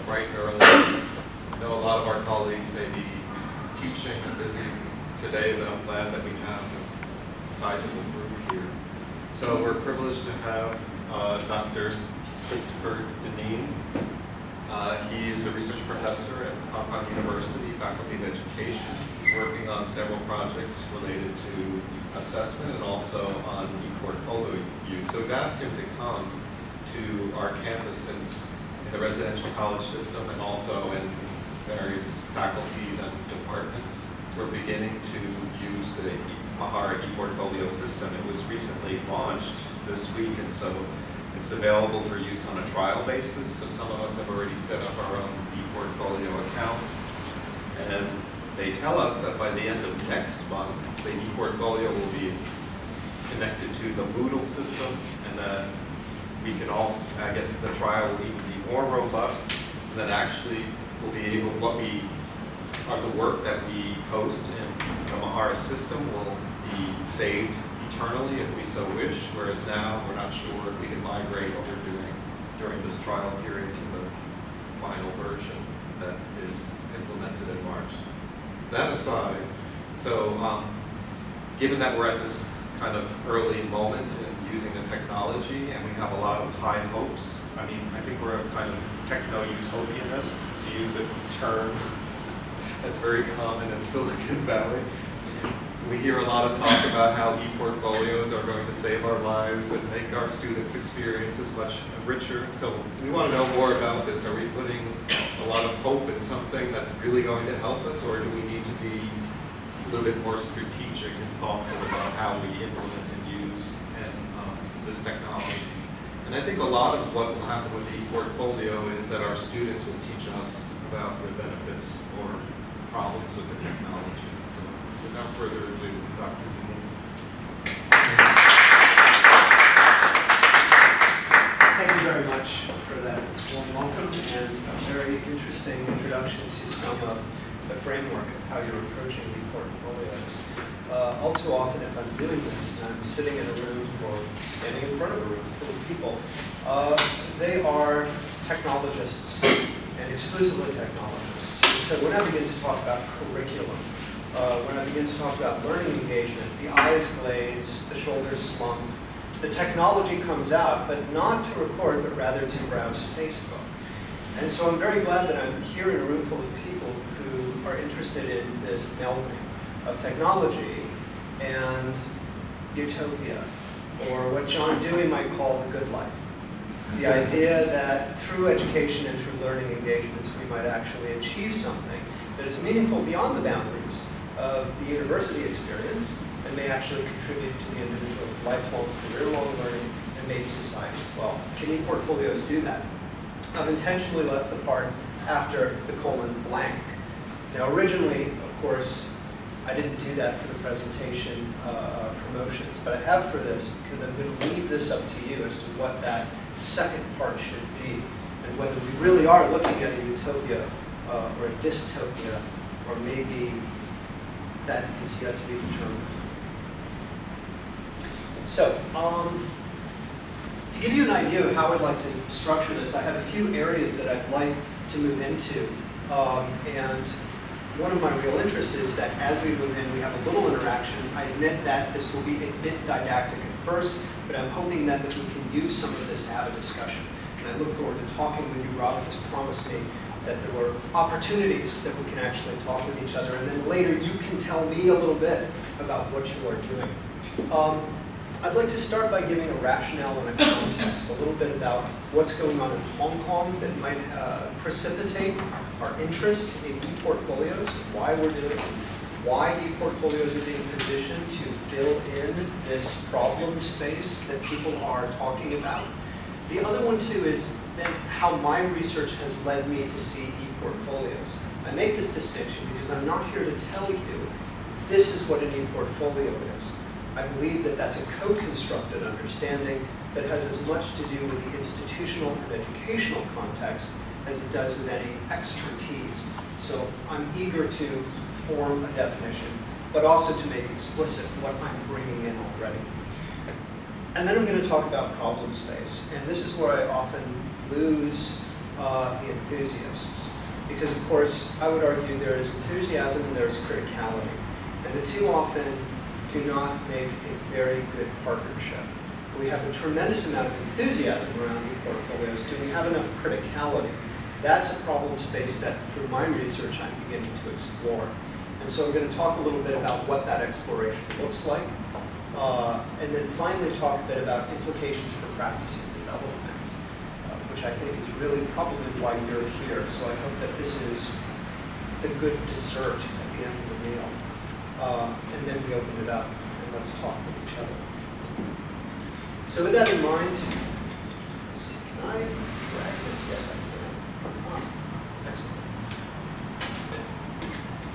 bright and early. I know a lot of our colleagues may be teaching and busy today, but I'm glad that we have a sizable group here. So we're privileged to have Dr. Christopher Deneen. He is a research professor at Hong Kong University, Faculty of Education. He's working on several projects related to assessment and also on ePortfolio use. So we've asked him to come to our campus since in the residential college system and also in various faculties and departments, we're beginning to use the Mahara ePortfolio system. It was recently launched this week, and so it's available for use on a trial basis. So some of us have already set up our own ePortfolio accounts, and they tell us that by the end of next month, the ePortfolio will be connected to the Moodle system, and that we can also, I guess the trial will even be more robust, and that actually we'll be able, the work that we post in the Mahara system will be saved eternally if we so wish, whereas now we're not sure if we can migrate what we're doing during this trial period to the final version that is implemented in March. That aside, so given that we're at this kind of early moment in using the technology and we have a lot of high hopes, I mean, I think we're a kind of techno-utopianist, to use a term that's very common in Silicon Valley. We hear a lot of talk about how ePortfolios are going to save our lives and make our students' experiences much richer. So we want to know more about this. Are we putting a lot of hope in something that's really going to help us, or do we need to be a little bit more strategic and thoughtful about how we implement and use this technology? And I think a lot of what will happen with the ePortfolio is that our students will teach us about the benefits or problems with the technology. So without further ado, Dr. Deneen. Thank you very much for that warm welcome and a very interesting introduction to some of the framework of how you're approaching ePortfolios. All too often, if I'm doing this and I'm sitting in a room or standing in front of a room full of people, they are technologists and exclusively technologists. And so when I begin to talk about curriculum, when I begin to talk about learning engagement, the eyes glaze, the shoulders slump, the technology comes out, but not to record, but rather to browse Facebook. And so I'm very glad that I'm here in a room full of people who are interested in this melding of technology and utopia, or what John Dewey might call the good life. The idea that through education and through learning engagements, we might actually achieve something that is meaningful beyond the boundaries of the university experience and may actually contribute to the individual's lifelong, career-long learning and maybe society as well. Can ePortfolios do that? I've intentionally left the part after the colon blank. Now originally, of course, I didn't do that for the presentation promotions, but I have for this because I'm going to leave this up to you as to what that second part should be and whether we really are looking at a utopia or a dystopia, or maybe that is yet to be determined. So, to give you an idea of how I'd like to structure this, I have a few areas that I'd like to move into. And one of my real interests is that as we move in, we have a little interaction. I admit that this will be a bit didactic at first, but I'm hoping that we can use some of this to have a discussion. And I look forward to talking with you. Rob has promised me that there were opportunities that we can actually talk with each other, and then later you can tell me a little bit about what you are doing. I'd like to start by giving a rationale and a context, a little bit about what's going on in Hong Kong that might precipitate our interest in ePortfolios, why we're doing it, why ePortfolios are being positioned to fill in this problem space that people are talking about. The other one, too, is then how my research has led me to see ePortfolios. I make this distinction because I'm not here to tell you this is what an ePortfolio is. I believe that that's a co-constructed understanding that has as much to do with the institutional and educational context as it does with any expertise. So I'm eager to form a definition, but also to make explicit what I'm bringing in already. And then I'm going to talk about problem space. And this is where I often lose the enthusiasts. Because of course, I would argue there is enthusiasm and there is criticality. And the two often do not make a very good partnership. We have a tremendous amount of enthusiasm around eportfolios. Do we have enough criticality? That's a problem space that through my research I'm beginning to explore. And so I'm going to talk a little bit about what that exploration looks like. And then finally talk a bit about implications for practice and development, which I think is really probably why you're here. So I hope that this is the good dessert at the end of the meal. And then we open it up and let's talk with each other. So with that in mind, let's see, can I drag this? Yes, I can. Excellent.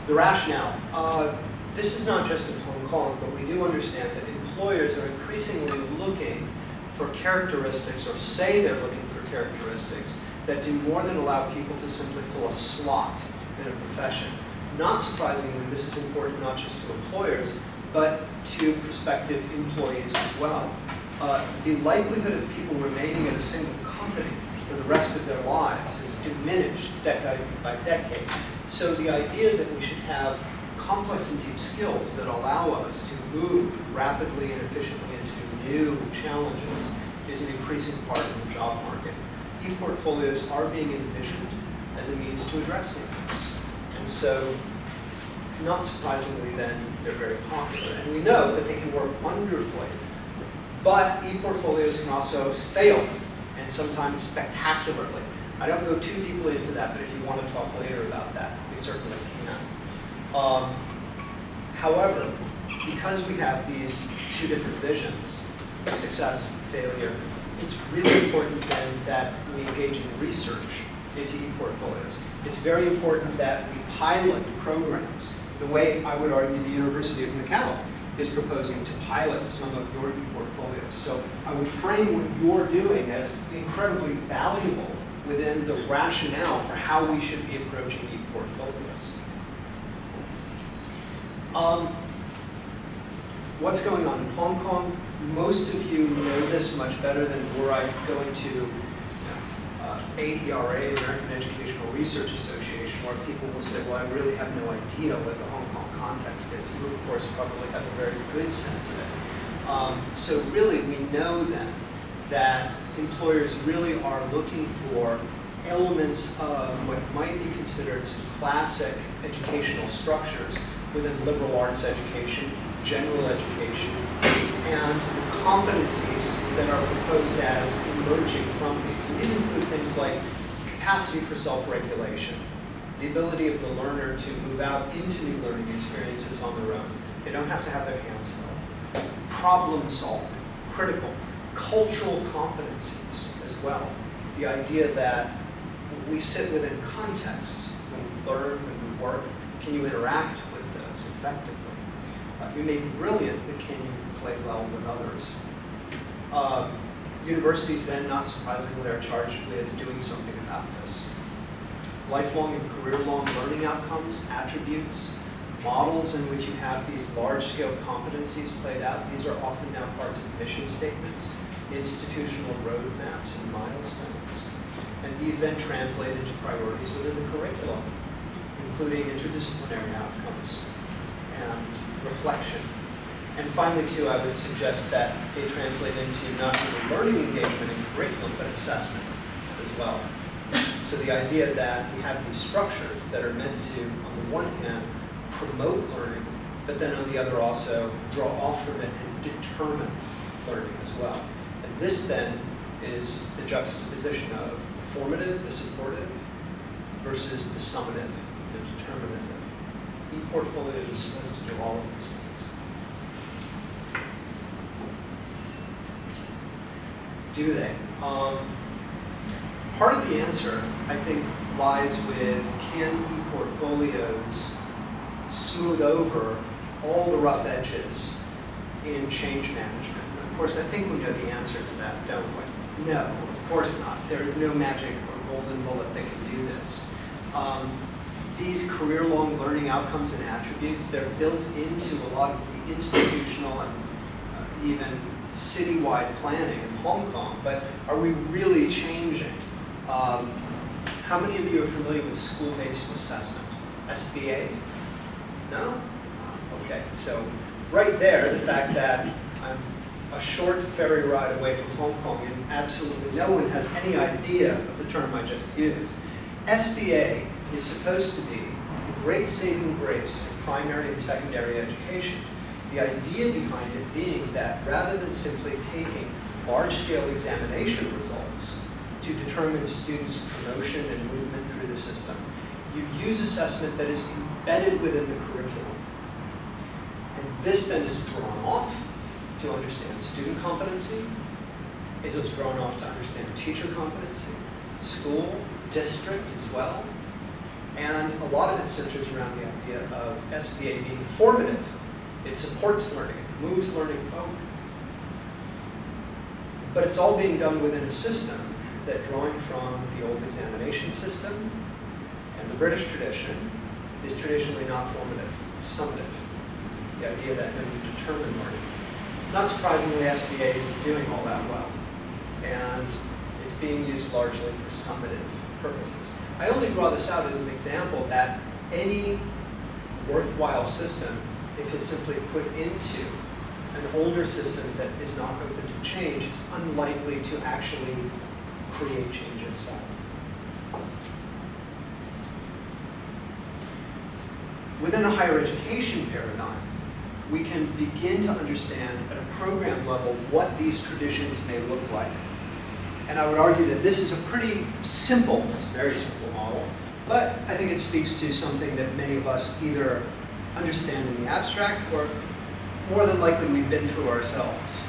The rationale. This is not just in Hong Kong, but we do understand that employers are increasingly looking for characteristics, or say they're looking for characteristics, that do more than allow people to simply fill a slot in a profession. Not surprisingly, this is important not just to employers, but to prospective employees as well. The likelihood of people remaining at a single company for the rest of their lives is diminished decade by decade. So the idea that we should have complex and deep skills that allow us to move rapidly and efficiently into new challenges is an increasing part of the job market. E-portfolios are being envisioned as a means to addressing this. And so, not surprisingly then, they're very popular. And we know that they can work wonderfully. But e-portfolios can also fail, and sometimes spectacularly. I don't go too deeply into that, but if you want to talk later about that, we certainly can. However, because we have these two different visions, success, failure, it's really important then that we engage in research into e-portfolios. It's very important that we pilot programs the way I would argue the University of Macau is proposing to pilot some of your e-portfolios. So I would frame what you're doing as incredibly valuable within the rationale for how we should be approaching e-portfolios. What's going on in Hong Kong? Most of you know this much better than were I going to AERA, American Educational Research Association, where people will say, well, I really have no idea what the Hong Kong context is. You, of course, probably have a very good sense of it. So really, we know then that employers really are looking for elements of what might be considered some classic educational structures within liberal arts education, general education, and the competencies that are proposed as emerging from these. And these include things like capacity for self-regulation, the ability of the learner to move out into new learning experiences on their own. They don't have to have their hands held. Problem solving, critical, cultural competencies as well. The idea that we sit within contexts, when we learn, when we work, can you interact with those effectively? You may be brilliant, but can you play well with others? Universities then, not surprisingly, are charged with doing something about this. Lifelong and career-long learning outcomes, attributes, models in which you have these large-scale competencies played out, these are often now parts of mission statements, institutional roadmaps, and milestones. And these then translate into priorities within the curriculum, including interdisciplinary outcomes and reflection. And finally, too, I would suggest that they translate into not only learning engagement in curriculum, but assessment as well. So the idea that we have these structures that are meant to, on the one hand, promote learning, but then on the other also draw off from it and determine learning as well. And this then is the juxtaposition of the formative, the supportive, versus the summative, the determinative. E-portfolios are supposed to do all of these things. Do they? Part of the answer, I think, lies with, can e-portfolios smooth over all the rough edges in change management? And of course, I think we know the answer to that, don't we? No, of course not. There is no magic or golden bullet that can do this. These career-long learning outcomes and attributes, they're built into a lot of the institutional and even citywide planning in Hong Kong, but are we really changing How many of you are familiar with school-based assessment? SBA? No? Okay, so right there, the fact that I'm a short ferry ride away from Hong Kong and absolutely no one has any idea of the term I just used. SBA is supposed to be the great saving grace in primary and secondary education. The idea behind it being that rather than simply taking large-scale examination results to determine students' promotion and movement through the system, you use assessment that is embedded within the curriculum. And this then is drawn off to understand student competency. It is drawn off to understand teacher competency, school, district as well. And a lot of it centers around the idea of SBA being formative. It supports learning, it moves learning forward. But it's all being done within a system that, drawing from the old examination system and the British tradition, is traditionally not formative, it's summative. The idea that when you determine learning. Not surprisingly, SBA isn't doing all that well. And it's being used largely for summative purposes. I only draw this out as an example that any worthwhile system, if it's simply put into an older system that is not open to change, it's unlikely to actually create change itself. Within a higher education paradigm, we can begin to understand at a program level what these traditions may look like. And I would argue that this is a pretty simple, very simple model, but I think it speaks to something that many of us either understand in the abstract or more than likely we've been through ourselves.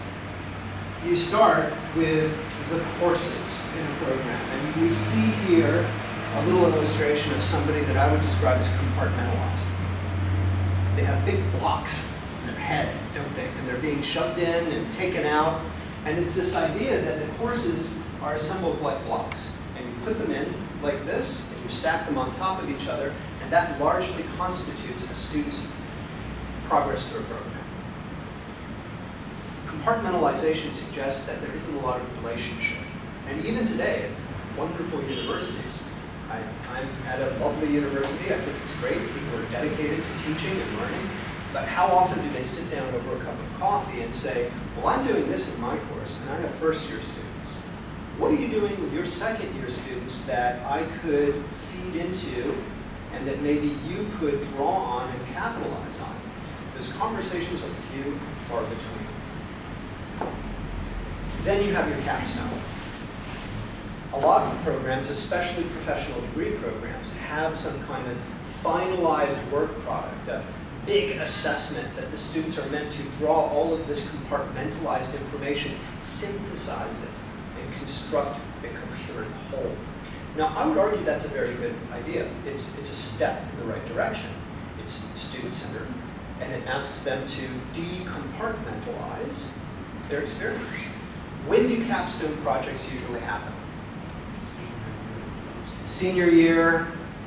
You start with the courses in a program, and we see here a little illustration of somebody that I would describe as compartmentalized. They have big blocks in their head, don't they? And they're being shoved in and taken out. And it's this idea that the courses are assembled like blocks. And you put them in like this, and you stack them on top of each other, and that largely constitutes a student's progress through a program. Compartmentalization suggests that there isn't a lot of relationship. And even today, at wonderful universities, I'm at a lovely university, I think it's great, people are dedicated to teaching and learning, but how often do they sit down over a cup of coffee and say, well, I'm doing this in my course, and I have first-year students. What are you doing with your second-year students that I could feed into and that maybe you could draw on and capitalize on? Those conversations are few and far between. Then you have your capstone. A lot of the programs, especially professional degree programs, have some kind of finalized work product, a big assessment that the students are meant to draw all of this compartmentalized information, synthesize it, and construct a coherent whole. Now, I would argue that's a very good idea. It's a step in the right direction. It's student-centered, and it asks them to decompartmentalize their experience. When do capstone projects usually happen? Senior year,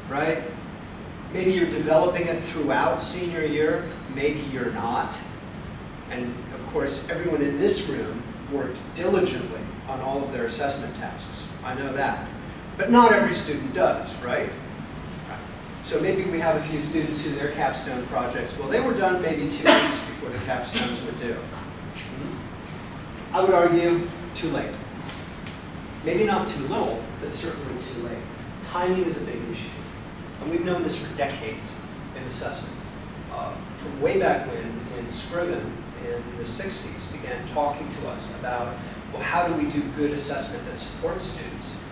right? Maybe you're developing it throughout senior year, maybe you're not. And of course, everyone in this room worked diligently on all of their assessment tasks. I know that. But not every student does, right? So maybe we have a few students who their capstone projects, well, they were done maybe 2 weeks before the capstones were due. I would argue too late. Maybe not too little, but certainly too late. Timing is a big issue. And we've known this for decades in assessment. From way back when Scriven in the 60s began talking to us about, well, how do we do good assessment that supports students?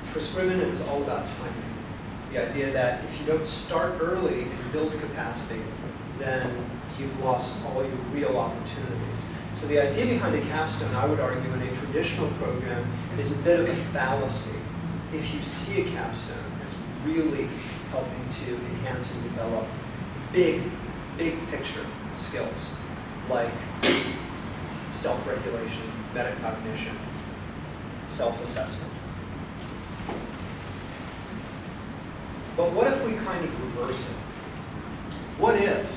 For Scriven, it was all about timing. The idea that if you don't start early and build capacity, then you've lost all your real opportunities. So the idea behind a capstone, I would argue, in a traditional program is a bit of a fallacy. If you see a capstone as really helping to enhance and develop big picture skills like self-regulation, metacognition, self-assessment. But what if we kind of reverse it? What if,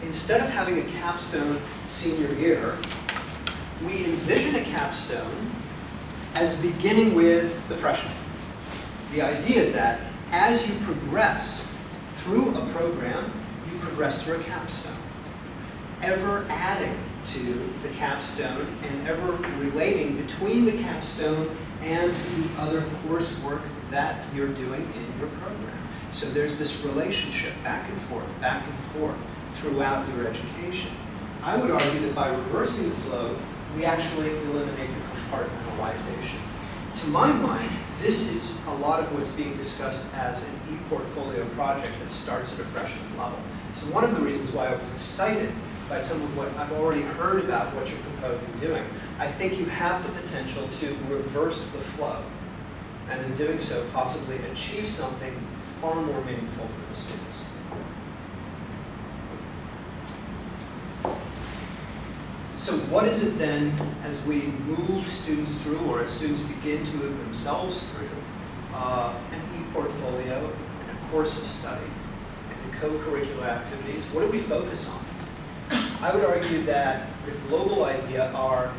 instead of having a capstone senior year, we envision a capstone as beginning with the freshman? The idea that as you progress through a program, you progress through a capstone, ever adding to the capstone and ever relating between the capstone and the other coursework that you're doing in your program. So there's this relationship back and forth throughout your education. I would argue that by reversing the flow, we actually eliminate the compartmentalization. To my mind, this is a lot of what's being discussed as an ePortfolio project that starts at a freshman level. So one of the reasons why I was excited by some of what I've already heard about what you're proposing doing, I think you have the potential to reverse the flow, and in doing so, possibly achieve something far more meaningful for the students. So what is it then, as we move students through, or as students begin to move themselves through, an ePortfolio and a course of study and the co-curricular activities, what do we focus on? I would argue that the global idea are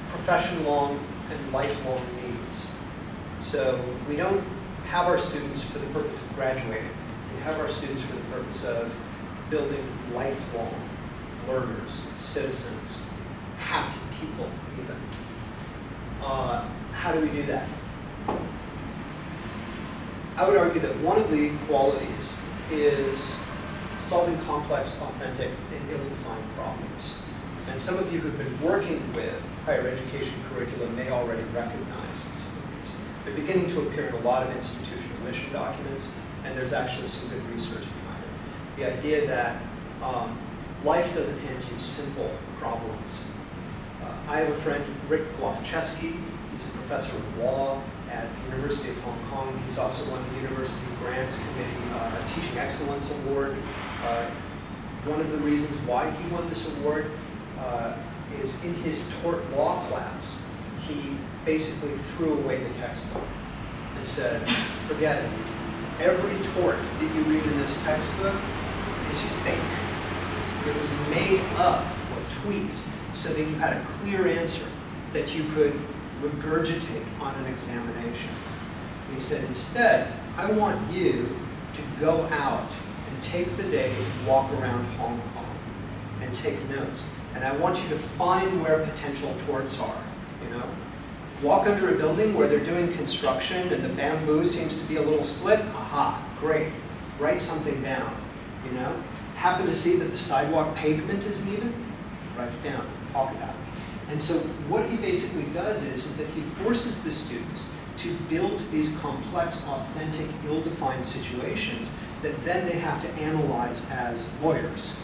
profession-long and lifelong needs. So we don't have our students for the purpose of graduating. We have our students for the purpose of building lifelong learners, citizens, happy people even. How do we do that? I would argue that one of the qualities is solving complex, authentic, and ill-defined problems. And some of you who've been working with higher education curriculum may already recognize some of these. They're beginning to appear in a lot of institutional mission documents, and there's actually some good research behind it. The idea that life doesn't hand you simple problems. I have a friend, Rick Glofcheski. He's a professor of law at the University of Hong Kong. He's also won the University Grants Committee Teaching Excellence Award. One of the reasons why he won this award is in his tort law class, he basically threw away the textbook and said, forget it. Every tort that you read in this textbook is fake. It was made up or tweaked so that you had a clear answer that you could regurgitate on an examination. And he said, instead, I want you to go out and take the day to walk around Hong Kong and take notes. And I want you to find where potential torts are, you know? Walk under a building where they're doing construction and the bamboo seems to be a little split. Aha, great. Write something down, you know? Happen to see that the sidewalk pavement isn't even? Write it down, talk about it. And so what he basically does is that he forces the students to build these complex, authentic, ill-defined situations that then they have to analyze as lawyers.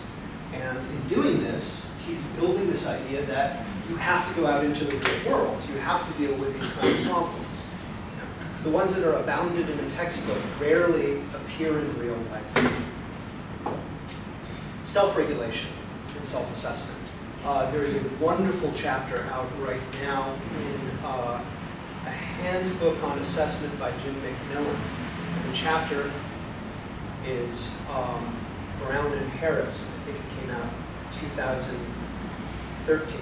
And in doing this, he's building this idea that you have to go out into the real world. You have to deal with these kind of problems. You know, the ones that are abounded in a textbook rarely appear in real life. Self-regulation and self-assessment. There is a wonderful chapter out right now in a handbook on assessment by Jim McMillan. And the chapter is Brown and Harris. I think it came out 2013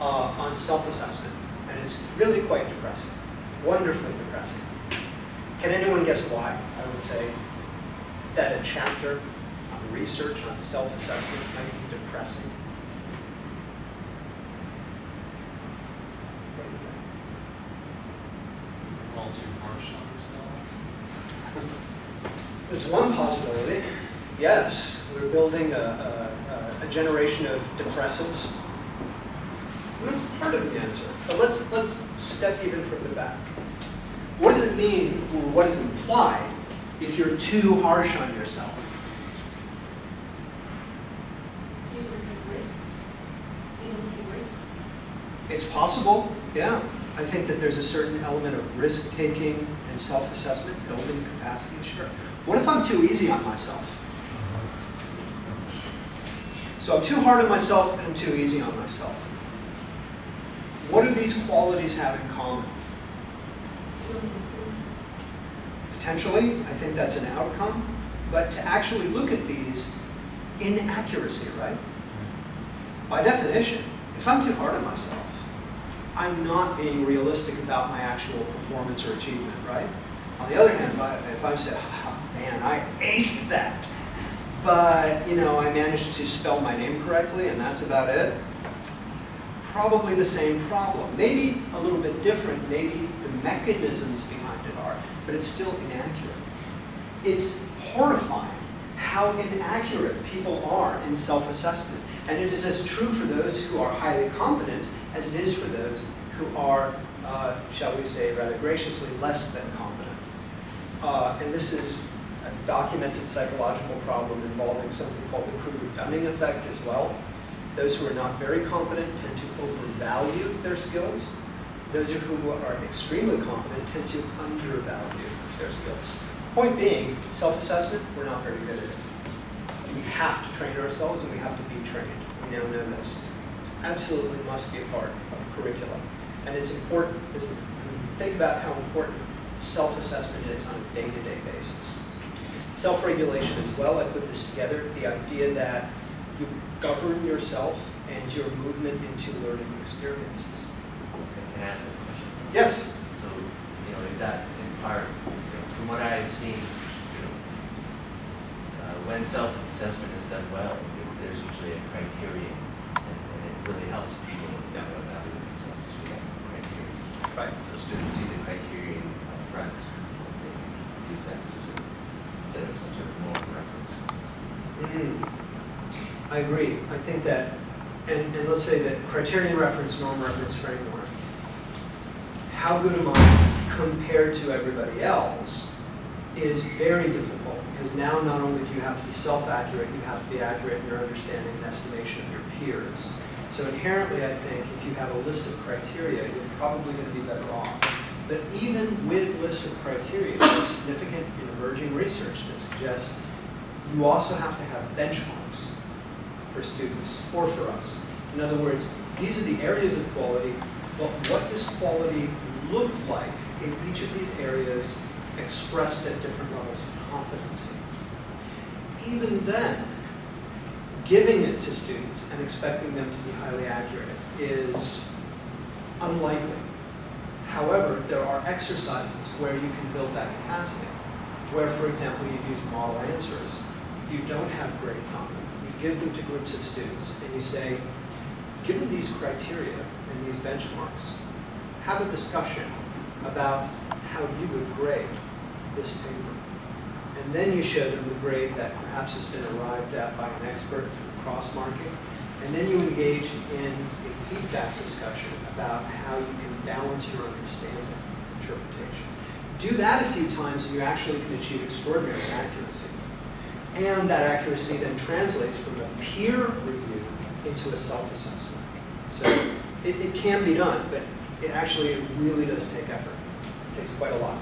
on self-assessment. And it's really quite depressing, wonderfully depressing. Can anyone guess why I would say that a chapter on research on self-assessment might be depressing? What do you think? All too harsh on yourself. There's one possibility. Yes, we're building a generation of depressives. And that's part of the answer. But let's step even further back. What does it mean, or what is implied, if you're too harsh on yourself? You don't take risks. You don't take risks. It's possible, yeah. I think that there's a certain element of risk-taking and self-assessment, building capacity, sure. What if I'm too easy on myself? So I'm too hard on myself and I'm too easy on myself. What do these qualities have in common? You don't improve. Potentially, I think that's an outcome, but to actually look at these, inaccuracy, right? By definition, if I'm too hard on myself, I'm not being realistic about my actual performance or achievement, right? On the other hand, if I say, oh, man, I aced that, but you know, I managed to spell my name correctly and that's about it, probably the same problem. Maybe a little bit different, maybe the mechanisms behind it are, but it's still inaccurate. It's horrifying how inaccurate people are in self-assessment. And it is as true for those who are highly competent as it is for those who are, shall we say, rather graciously, less than competent. And this is a documented psychological problem involving something called the Kruger-Dunning effect as well. Those who are not very competent tend to overvalue their skills. Those who are extremely competent tend to undervalue their skills. Point being, self-assessment, we're not very good at it. We have to train ourselves and we have to be trained. We now know this. It absolutely must be a part of curriculum. And it's important. Think about how important self-assessment is on a day-to-day basis. Self-regulation as well, I put this together, the idea that you govern yourself and your movement into learning experiences. Can I ask a question? Yes? So, is that in part, from what I've seen, when self-assessment is done well, there's usually a criterion, and it really helps people evaluate themselves with that criterion. Right. So students see the criterion up front, they use that to instead of some sort of moral reference. I agree. I think that, and let's say that criterion reference, norm reference framework, how good am I compared to everybody else is very difficult, because now not only do you have to be self-accurate, you have to be accurate in your understanding and estimation of your peers. So inherently, I think, if you have a list of criteria, you're probably going to be better off. But even with lists of criteria, there's significant and emerging research that suggests you also have to have benchmarks for students or for us. In other words, these are the areas of quality, but what does quality look like in each of these areas expressed at different levels of competency? Even then, giving it to students and expecting them to be highly accurate is unlikely. However, there are exercises where you can build that capacity, where, for example, you use model answers. You don't have grades on them. You give them to groups of students, and you say, given these criteria and these benchmarks, have a discussion about how you would grade this paper. And then you show them the grade that perhaps has been arrived at by an expert through cross-marking. And then you engage in a feedback discussion about how you can balance your understanding and interpretation. Do that a few times and you actually can achieve extraordinary accuracy. And that accuracy then translates from a peer review into a self-assessment. So it can be done, but it really does take effort. It takes quite a lot.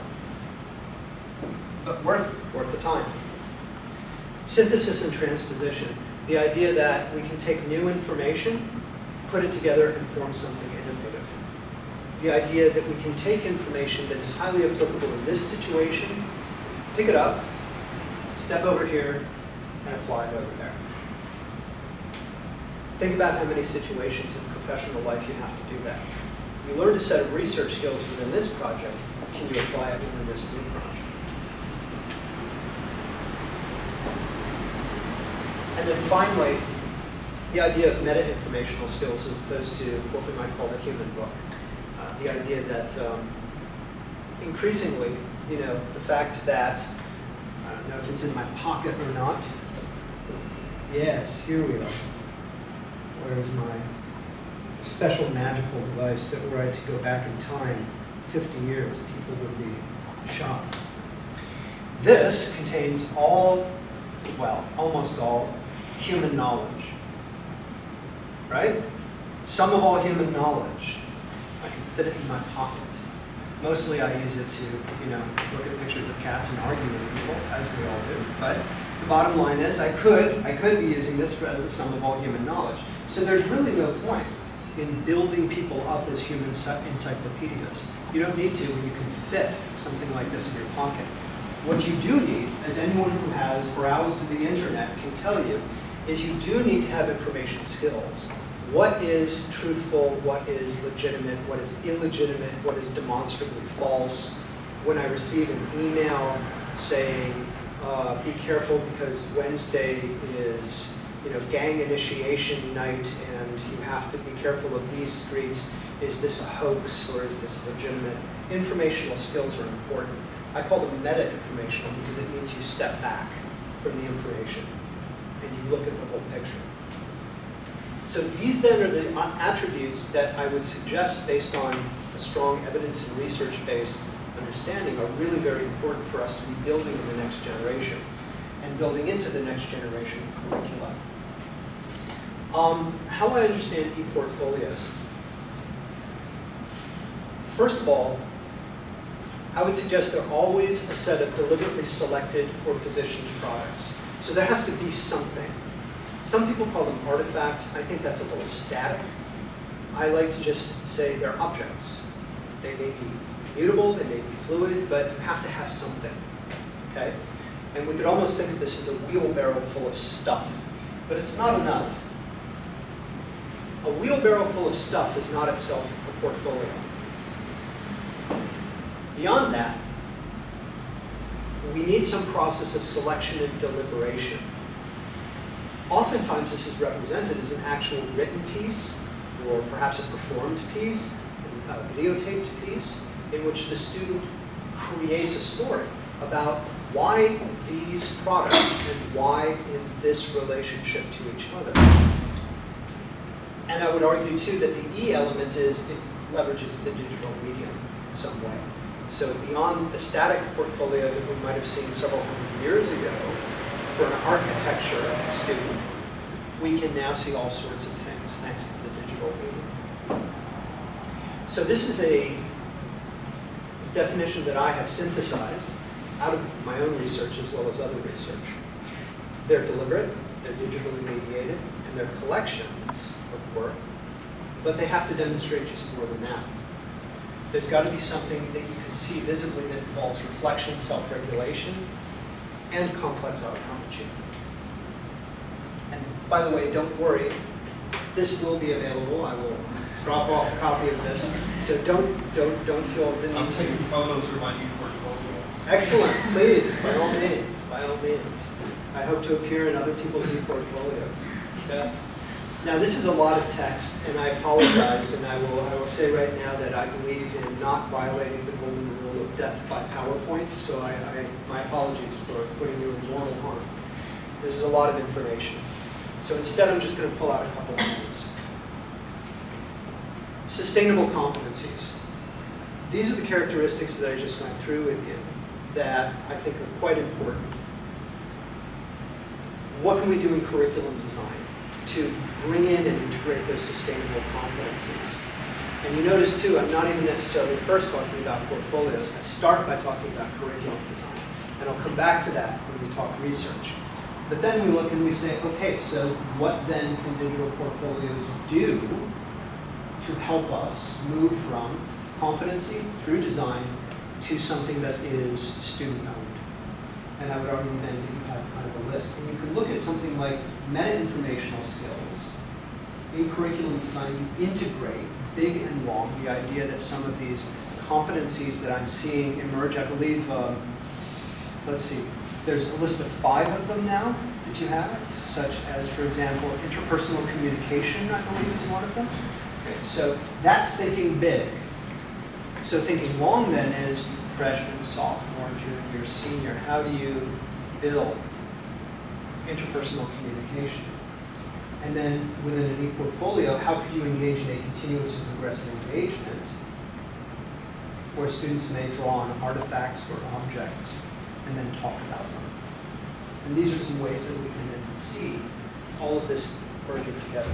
But worth the time. Synthesis and transposition. The idea that we can take new information, put it together, and form something innovative. The idea that we can take information that is highly applicable in this situation, pick it up, step over here, and apply it over there. Think about how many situations in professional life you have to do that. You learned a set of research skills within this project. Can you apply it within this new project? And then finally, the idea of meta-informational skills as opposed to what we might call the human book. The idea that increasingly, the fact that, I don't know if it's in my pocket or not. Yes, here we are. Where's my special magical device that were I to go back in time 50 years, people would be shocked. This contains almost all human knowledge, right? Some of all human knowledge. I can fit it in my pocket. Mostly I use it to, look at pictures of cats and argue with people, as we all do. But the bottom line is I could be using this as the sum of all human knowledge. So there's really no point in building people up as human encyclopedias. You don't need to when you can fit something like this in your pocket. What you do need, as anyone who has browsed the internet can tell you, is you do need to have information skills. what is truthful, what is legitimate, what is illegitimate, what is demonstrably false. When I receive an email saying, be careful because Wednesday is gang initiation night and you have to be careful of these streets, is this a hoax or is this legitimate? Informational skills are important. I call them meta-informational because it means you step back from the information and you look at the whole picture. So these then are the attributes that I would suggest, based on a strong evidence and research-based understanding, are really very important for us to be building in the next generation and building into the next generation curricula. How I understand ePortfolios. First of all, I would suggest they're always a set of deliberately selected or positioned products. So there has to be something. Some people call them artifacts. I think that's a little static. I like to just say they're objects. They may be mutable, they may be fluid, but you have to have something, okay? And we could almost think of this as a wheelbarrow full of stuff, but it's not enough. A wheelbarrow full of stuff is not itself a portfolio. Beyond that, we need some process of selection and deliberation. Oftentimes this is represented as an actual written piece, or perhaps a performed piece, a videotaped piece, in which the student creates a story about why these products and why in this relationship to each other. And I would argue too that the E element is it leverages the digital medium in some way. So beyond the static portfolio that we might have seen several hundred years ago for an architecture student, we can now see all sorts of things thanks to the digital medium. So this is a definition that I have synthesized out of my own research as well as other research. They're deliberate, they're digitally mediated, and they're collections of work, but they have to demonstrate just more than that. There's got to be something that you can see visibly that involves reflection, self-regulation, and complex outcome achievement. And by the way, don't worry, this will be available. I will drop off a copy of this. So don't feel the need I'm to. taking photos for my ePortfolio. Excellent, please, by all means, by all means. I hope to appear in other people's ePortfolios. Yeah. Now this is a lot of text, and I apologize, and I will say right now that I believe in not violating the golden rule of death by PowerPoint, so my apologies for putting you in mortal harm. This is a lot of information. So instead I'm just going to pull out a couple of things. Sustainable competencies. These are the characteristics that I just went through with you that I think are quite important. What can we do in curriculum design to bring in and integrate those sustainable competencies? And you notice too, I'm not even necessarily first talking about portfolios. I start by talking about curriculum design. And I'll come back to that when we talk research. But then we look and we say, okay, so what then can digital portfolios do to help us move from competency through design to something that is student-owned? And I would argue then that you have kind of a list. And you can look at something like meta-informational skills. In curriculum design, you integrate big and long the idea that some of these competencies that I'm seeing emerge, I believe, let's see, there's a list of 5 of them now that you have, such as, for example, interpersonal communication, I believe is one of them. Okay, so that's thinking big. So thinking long then is freshman, sophomore, junior, senior. How do you build interpersonal communication? And then within an ePortfolio, how could you engage in a continuous and progressive engagement where students may draw on artifacts or objects and then talk about them? And these are some ways that we can then see all of this merging together.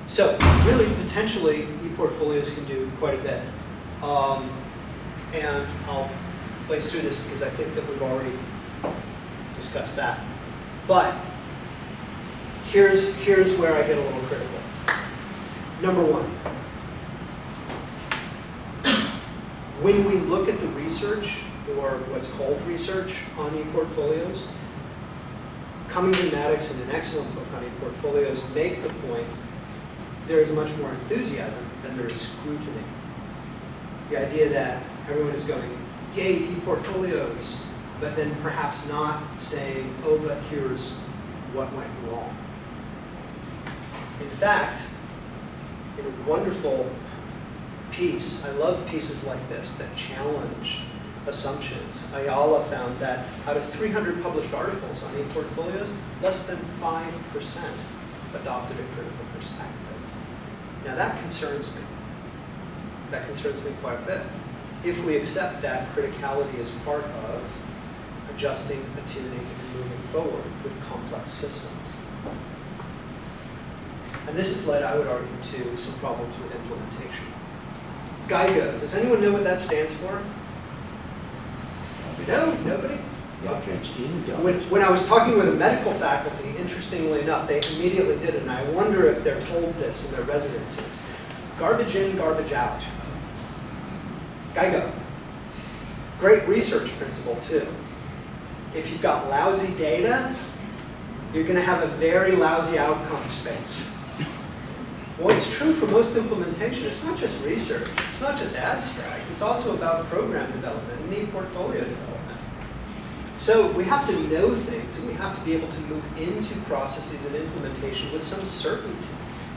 So really, potentially, ePortfolios can do quite a bit. And I'll blaze through this because I think that we've already discussed that. But here's where I get a little critical. Number one, when we look at the research, or what's called research on ePortfolios, Cummings and Maddox, in an excellent book on ePortfolios, make the point there is much more enthusiasm than there is scrutiny. The idea that everyone is going, yay, ePortfolios, but then perhaps not saying, oh, but here's what went wrong. In fact, in a wonderful piece, I love pieces like this that challenge assumptions. Ayala found that out of 300 published articles on ePortfolios, less than 5% adopted a critical perspective. Now that concerns me. That concerns me quite a bit. If we accept that criticality is part of adjusting, attuning, and moving forward with complex systems. And this has led, I would argue, to some problems with implementation. GIGO, does anyone know what that stands for? No? Nobody? When I was talking with a medical faculty, interestingly enough, they immediately did it, and I wonder if they're told this in their residencies. Garbage in, garbage out. GIGO. Great research principle, too. If you've got lousy data, you're going to have a very lousy outcome space. Well, it's true for most implementation. It's not just research. It's not just abstract. It's also about program development and ePortfolio development. So we have to know things, and we have to be able to move into processes of implementation with some certainty.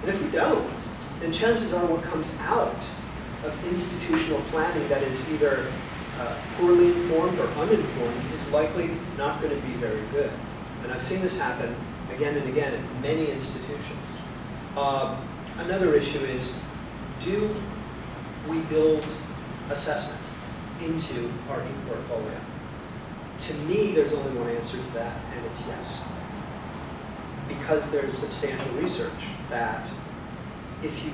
And if we don't, then chances are what comes out of institutional planning that is either poorly informed or uninformed is likely not going to be very good. And I've seen this happen again and again in many institutions. Another issue is, do we build assessment into our ePortfolio? To me, there's only one answer to that, and it's yes. Because there's substantial research that if you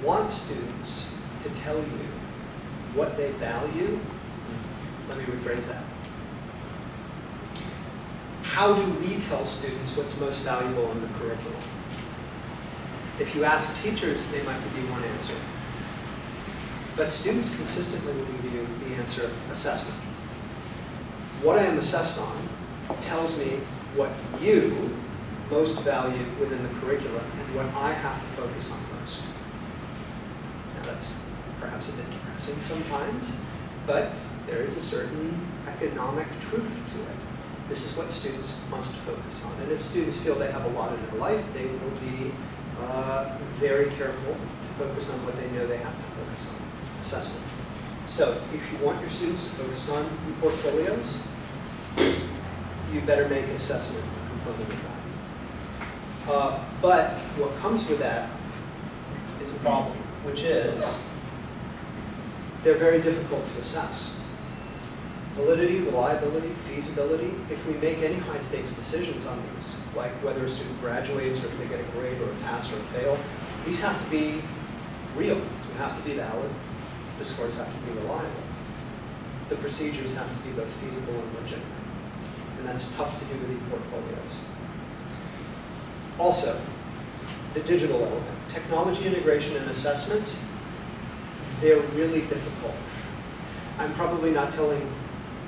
want students to tell you what they value, let me rephrase that. How do we tell students what's most valuable in the curriculum? If you ask teachers, they might give you one answer. But students consistently will give you the answer assessment. What I am assessed on tells me what you most value within the curriculum and what I have to focus on most. Now that's perhaps a bit depressing sometimes, but there is a certain economic truth to it. This is what students must focus on. And if students feel they have a lot in their life, they will be very careful to focus on what they know they have to focus on, assessment. So if you want your students to focus on ePortfolios, you better make assessment a component of that. But what comes with that is a problem, which is they're very difficult to assess. Validity, reliability, feasibility, if we make any high stakes decisions on these, like whether a student graduates or if they get a grade or a pass or a fail, these have to be real, they have to be valid, the scores have to be reliable. The procedures have to be both feasible and legitimate. And that's tough to do with ePortfolios. Also, the digital element. Technology integration and assessment, they're really difficult. I'm probably not telling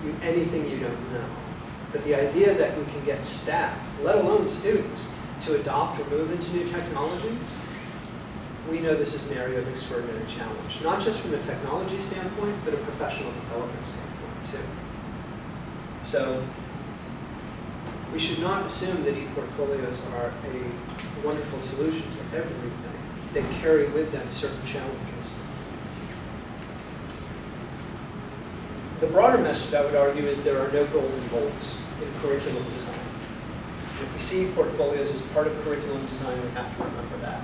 you anything you don't know. But the idea that we can get staff, let alone students, to adopt or move into new technologies, we know this is an area of extraordinary challenge. Not just from a technology standpoint, but a professional development standpoint too. So we should not assume that ePortfolios are a wonderful solution to everything. They carry with them certain challenges. The broader message, I would argue, is there are no golden bullets in curriculum design. If we see portfolios as part of curriculum design, we have to remember that.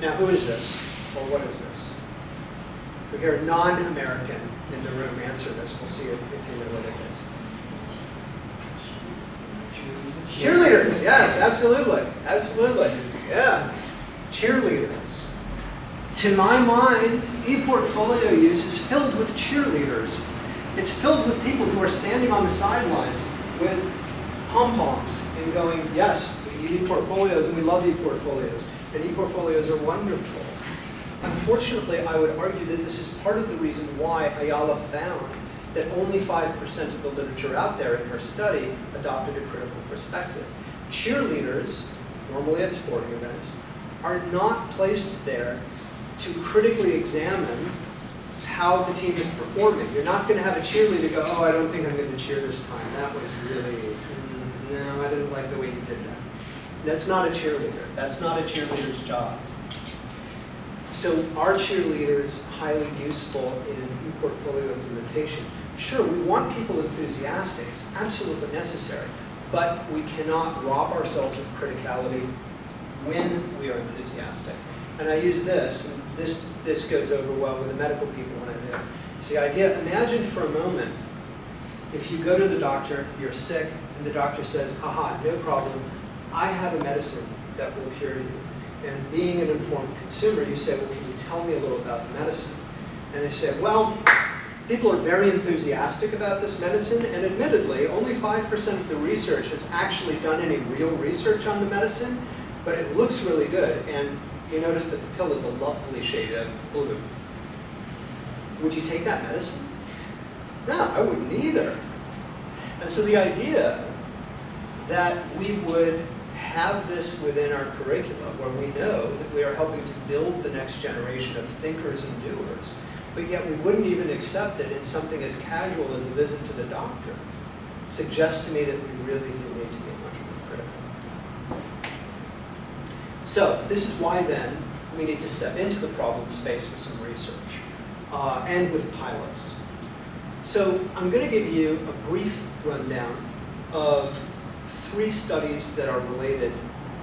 Now, who is this, or what is this? We hear a non-American in the room answer this. We'll see if you know what it is. Cheerleaders, yes, absolutely, absolutely, yeah. Cheerleaders. To my mind, ePortfolio use is filled with cheerleaders. It's filled with people who are standing on the sidelines with pom-poms and going, yes, we need ePortfolios and we love ePortfolios. And ePortfolios are wonderful. Unfortunately, I would argue that this is part of the reason why Ayala found that only 5% of the literature out there in her study adopted a critical perspective. cheerleaders, normally at sporting events, are not placed there to critically examine how the team is performing. You're not going to have a cheerleader go, oh, I don't think I'm going to cheer this time. That was really, no, I didn't like the way you did that. That's not a cheerleader. That's not a cheerleader's job. So are cheerleaders highly useful in ePortfolio implementation? Sure, we want people enthusiastic. It's absolutely necessary. But we cannot rob ourselves of criticality when we are enthusiastic. And I use this, and this goes over well with the medical people when I do. It's the idea, imagine for a moment, if you go to the doctor, you're sick, and the doctor says, aha, no problem, I have a medicine that will cure you. And being an informed consumer, you say, well, can you tell me a little about the medicine? And they say, well, people are very enthusiastic about this medicine, and admittedly, only 5% of the research has actually done any real research on the medicine, but it looks really good. And you notice that the pill is a lovely shade of blue. Would you take that medicine? No, I wouldn't either. And so the idea that we would have this within our curriculum where we know that we are helping to build the next generation of thinkers and doers, but yet we wouldn't even accept it in something as casual as a visit to the doctor, suggests to me that we really do need to be much more critical. So this is why then we need to step into the problem space with some research and with pilots. So I'm going to give you a brief rundown of 3 studies that are related,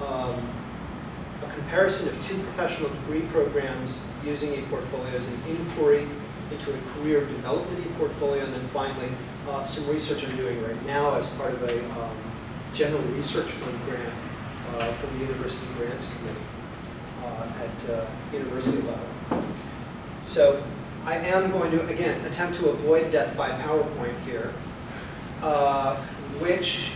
a comparison of 2 professional degree programs using ePortfolios, an inquiry into a career development ePortfolio, and then finally some research I'm doing right now as part of a general research fund grant from the University Grants Committee at university level. So I am going to, again, attempt to avoid death by PowerPoint here, which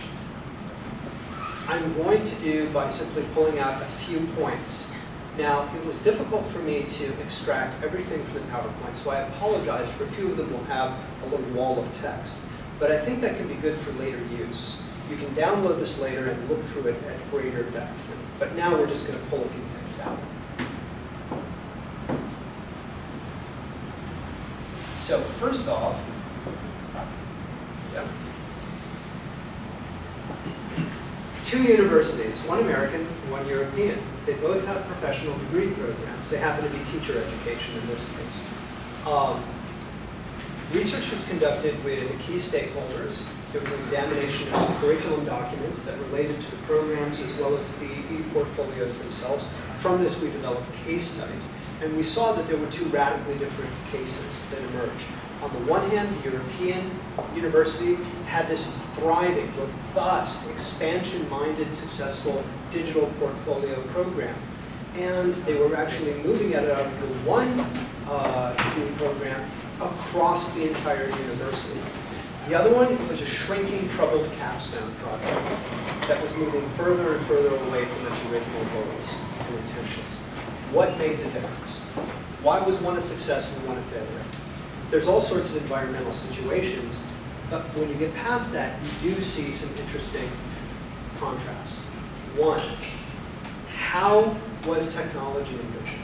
I'm going to do by simply pulling out a few points. Now, it was difficult for me to extract everything from the PowerPoint, so I apologize for a few of them will have a little wall of text. But I think that can be good for later use. You can download this later and look through it at greater depth. But now we're just going to pull a few things out. So first off, yeah. 2 universities, one American, one European. They both have professional degree programs. They happen to be teacher education in this case. Research was conducted with key stakeholders. There was an examination of the curriculum documents that related to the programs as well as the ePortfolios themselves. From this, we developed case studies. And we saw that there were 2 radically different cases that emerged. On the one hand, the European university had this thriving, robust, expansion-minded, successful digital portfolio program. And they were actually moving at it out of the one degree program across the entire university. The other one was a shrinking, troubled capstone project that was moving further and further away from its original goals and intentions. What made the difference? Why was one a success and one a failure? There's all sorts of environmental situations, but when you get past that, you do see some interesting contrasts. One, how was technology envisioned?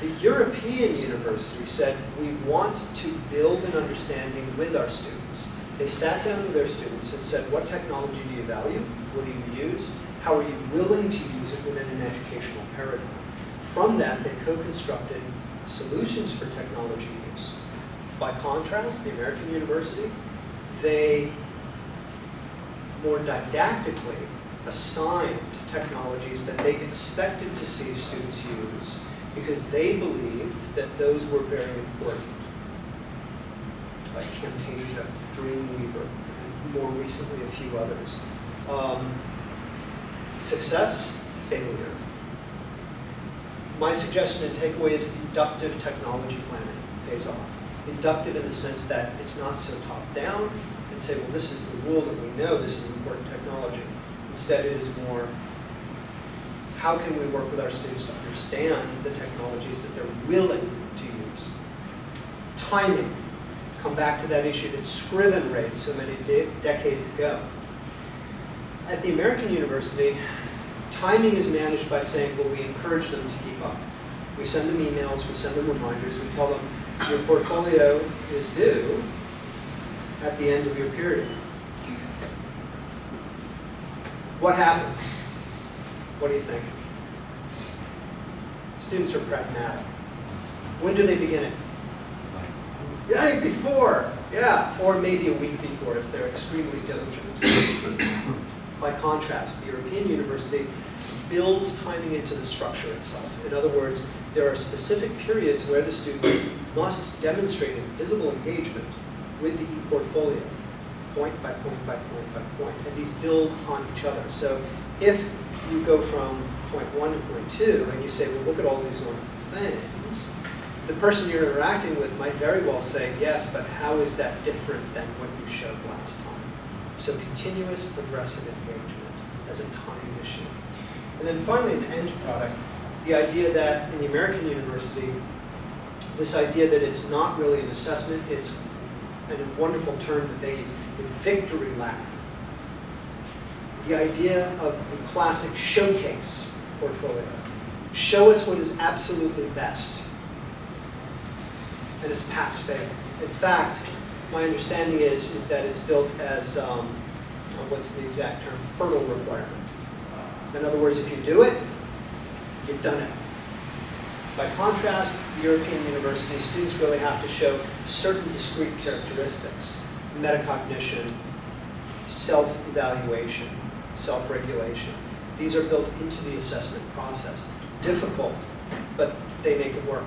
The European university said, we want to build an understanding with our students. They sat down with their students and said, what technology do you value? What do you use? How are you willing to use it within an educational paradigm? From that, they co-constructed solutions for technology use. By contrast, the American university, they more didactically assigned technologies that they expected to see students use because they believed that those were very important, like Camtasia, Dreamweaver, and more recently a few others. Success, failure. My suggestion and takeaway is inductive technology planning pays off. Inductive in the sense that it's not so top-down and say, well, this is the rule that we know this is important technology. Instead, it is more, how can we work with our students to understand the technologies that they're willing to use? Timing. Come back to that issue that Scriven raised so many decades ago. At the American university, timing is managed by saying, well, we encourage them to keep up. We send them emails, we send them reminders, we tell them your portfolio is due at the end of your period. What happens? What do you think? Students are pragmatic. When do they begin it? The night before, yeah, or maybe a week before if they're extremely diligent. By contrast, the European university builds timing into the structure itself. In other words, there are specific periods where the student must demonstrate a visible engagement with the ePortfolio, point by point by point by point, and these build on each other. So if you go from point 1 to point 2 and you say, well, look at all these wonderful things, the person you're interacting with might very well say, yes, but how is that different than what you showed last time? So continuous progressive engagement as a time issue. And then finally, an end product, the idea that in the American university, this idea that it's not really an assessment, it's a wonderful term that they use, a victory lap. The idea of the classic showcase portfolio. Show us what is absolutely best. And it's pass-fail. In fact, my understanding is that it's built as, what's the exact term, hurdle requirement. In other words, if you do it, you've done it. By contrast, European university students really have to show certain discrete characteristics: metacognition, self-evaluation, self-regulation. These are built into the assessment process. Difficult, but they make it work.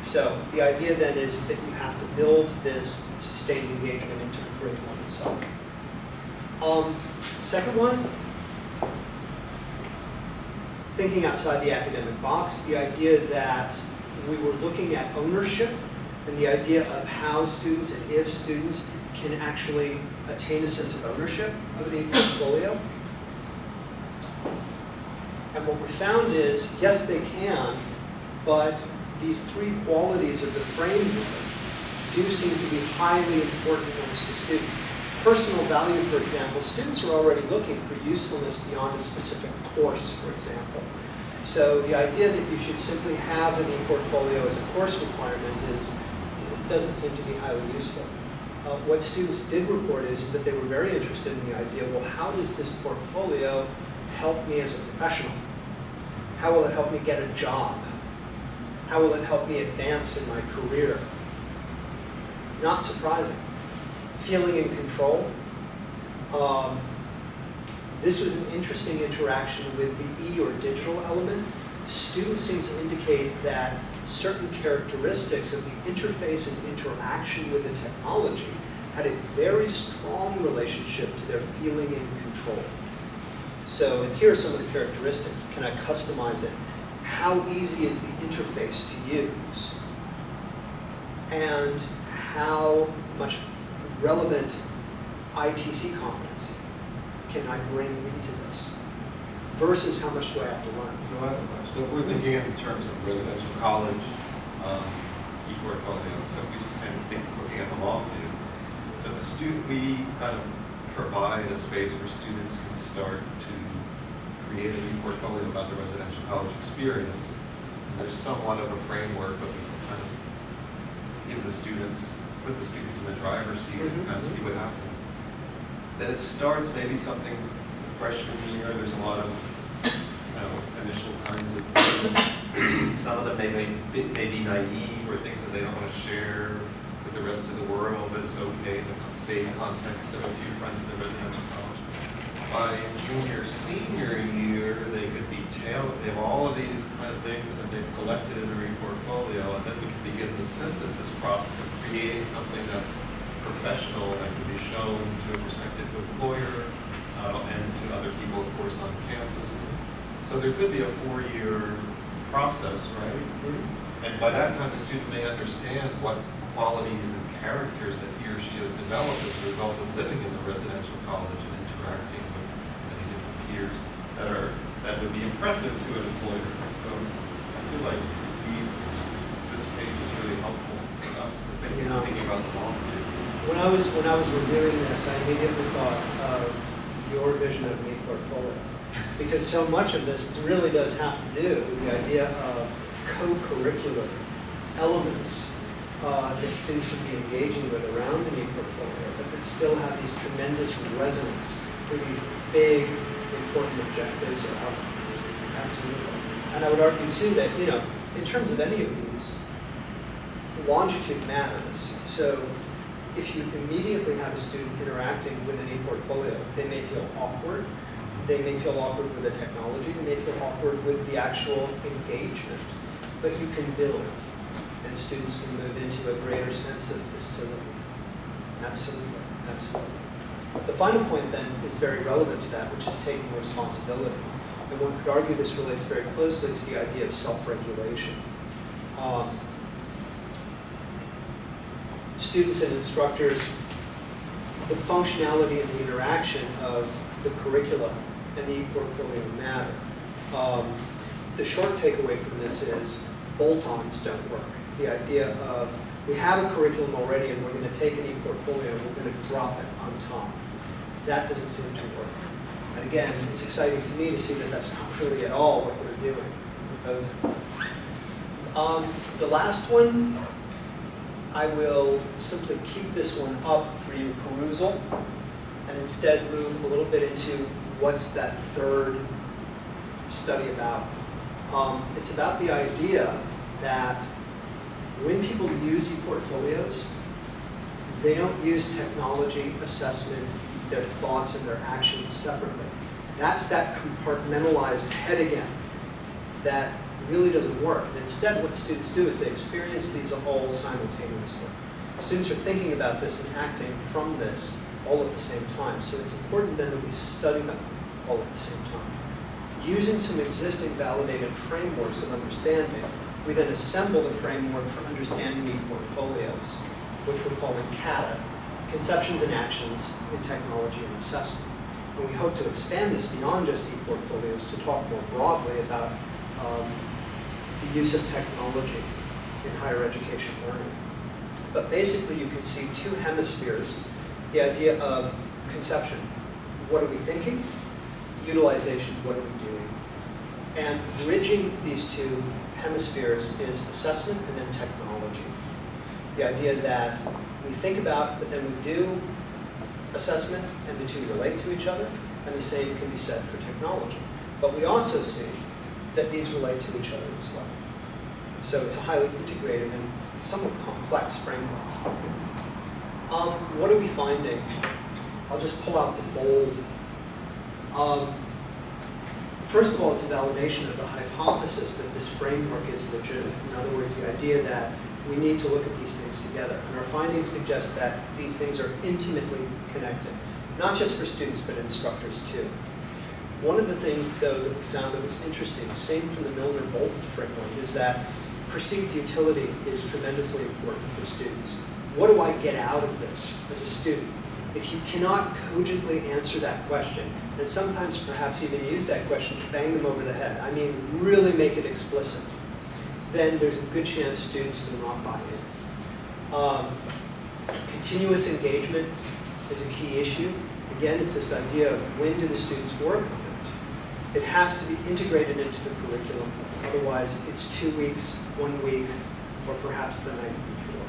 So the idea then is that you have to build this sustained engagement into the curriculum itself. Second one, thinking outside the academic box, the idea that we were looking at ownership and the idea of how students and if students can actually attain a sense of ownership of an ePortfolio. And what we found is, yes, they can, but these three qualities of the framework do seem to be highly important ones to students. Personal value, for example, students are already looking for usefulness beyond a specific course, for example. So the idea that you should simply have an ePortfolio as a course requirement doesn't seem to be highly useful. What students did report is that they were very interested in the idea, well, how does this portfolio help me as a professional? How will it help me get a job? How will it help me advance in my career? Not surprising. Feeling in control. This was an interesting interaction with the E or digital element. Students seem to indicate that certain characteristics of the interface and interaction with the technology had a very strong relationship to their feeling in control. So, and here are some of the characteristics. Can I customize it? How easy is the interface to use? And how much relevant ITC competency can I bring into this? Versus how much do I have to learn? So I have a question. So if we're thinking in terms of residential college, ePortfolio, so if we think looking at the long view, so the student, we kind of provide a space where students can start to create an ePortfolio about the residential college experience. And there's somewhat of a framework, but we kind of give the students, put the students in the driver's seat and kind of see what happens. Then it starts maybe something freshman year, there's a lot of initial kinds of things. Some of them may be naive or things that they don't want to share with the rest of the world, but it's okay in the safe context of a few friends in the residential college. By junior, senior year, they could be tailored. They have all of these kind of things that they've collected in their ePortfolio, and then we can begin the synthesis process of creating something that's professional that can be shown to a prospective employer and to other people, of course, on campus. So there could be a 4-year process, right? Mm-hmm. And by that time, the student may understand what qualities and characters that he or she has developed as a result of living in the residential college and interacting with many different peers that would be impressive to an employer. So I feel like this page is really helpful for us to thinking about the long view. When I was reviewing this, I immediately thought of your vision of an ePortfolio. Because so much of this really does have to do with the idea of co-curricular elements that students would be engaging with around an ePortfolio, but that still have these tremendous resonance with these big, important objectives or outcomes. Absolutely. And I would argue too that, in terms of any of these, longitude matters. So if you immediately have a student interacting with an ePortfolio, they may feel awkward. They may feel awkward with the technology. They may feel awkward with the actual engagement. But you can build, and students can move into a greater sense of facility. Absolutely, absolutely. The final point then is very relevant to that, which is taking responsibility. And one could argue this relates very closely to the idea of self-regulation. Students and instructors, the functionality and the interaction of the curricula and the ePortfolio matter. The short takeaway from this is bolt-ons don't work. The idea of we have a curriculum already and we're going to take an ePortfolio and we're going to drop it on top. That doesn't seem to work. And again, it's exciting to me to see that that's not really at all what we're doing, proposing. The last one, I will simply keep this one up for you perusal and instead move a little bit into what's that third study about. It's about the idea that when people use ePortfolios, they don't use technology, assessment, their thoughts and their actions separately. That's that compartmentalized head again that really doesn't work. And instead what students do is they experience these all simultaneously. Students are thinking about this and acting from this all at the same time. So it's important then that we study them all at the same time. Using some existing validated frameworks of understanding, we then assembled a framework for understanding ePortfolios, which we're calling CATA, Conceptions and Actions in Technology and Assessment. And we hope to expand this beyond just ePortfolios to talk more broadly about the use of technology in higher education learning. But basically you can see two hemispheres, the idea of conception, what are we thinking? Utilization, what are we doing? And bridging these two hemispheres is assessment and then technology. The idea that we think about, but then we do assessment, and the two relate to each other, and the same can be said for technology. But we also see that these relate to each other as well. So it's a highly integrated and somewhat complex framework. What are we finding? I'll just pull out the bold. First of all, it's a validation of the hypothesis that this framework is legitimate. In other words, the idea that we need to look at these things together. And our findings suggest that these things are intimately connected, not just for students, but instructors too. One of the things, though, that we found that was interesting, same from the Milner-Bolton framework, is that perceived utility is tremendously important for students. What do I get out of this as a student? If you cannot cogently answer that question, and sometimes perhaps even use that question to bang them over the head, I mean really make it explicit, then there's a good chance students will not buy in. Continuous engagement is a key issue. Again, it's this idea of when do the students work on it. It has to be integrated into the curriculum. Otherwise, it's 2 weeks, 1 week, or perhaps the night before.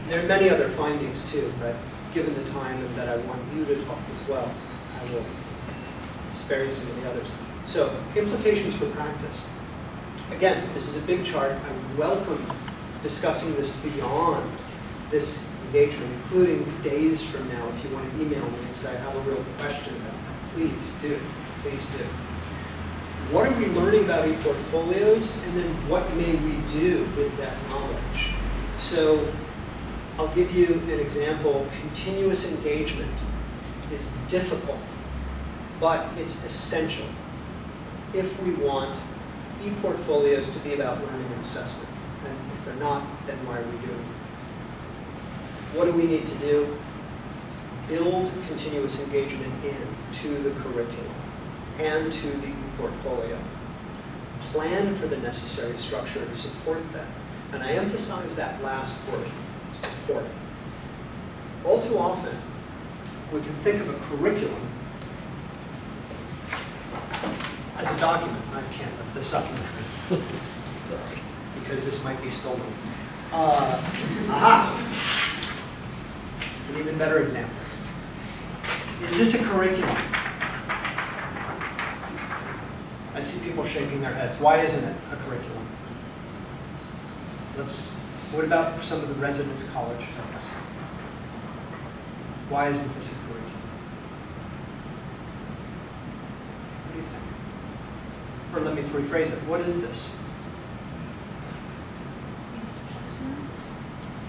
There are many other findings too, but given the time and that I want you to talk as well, I will spare you some of the others. So, implications for practice. Again, this is a big chart. I welcome discussing this beyond this engagement, including days from now. If you want to email me and say, I have a real question about that, please do. Please do. What are we learning about ePortfolios, and then what may we do with that knowledge? So, I'll give you an example. Continuous engagement is difficult, but it's essential if we want ePortfolios to be about learning and assessment. And if they're not, then why are we doing it? What do we need to do? Build continuous engagement into the curriculum and to the ePortfolio. Plan for the necessary structure to support that. And I emphasize that last word, support. All too often, we can think of a curriculum as a document. I can't lift this up because this might be stolen. Aha! An even better example. Is this a curriculum? I see people shaking their heads. Why isn't it a curriculum? What about some of the residence college folks? Why isn't this a curriculum? What do you think? Or let me rephrase it. What is this?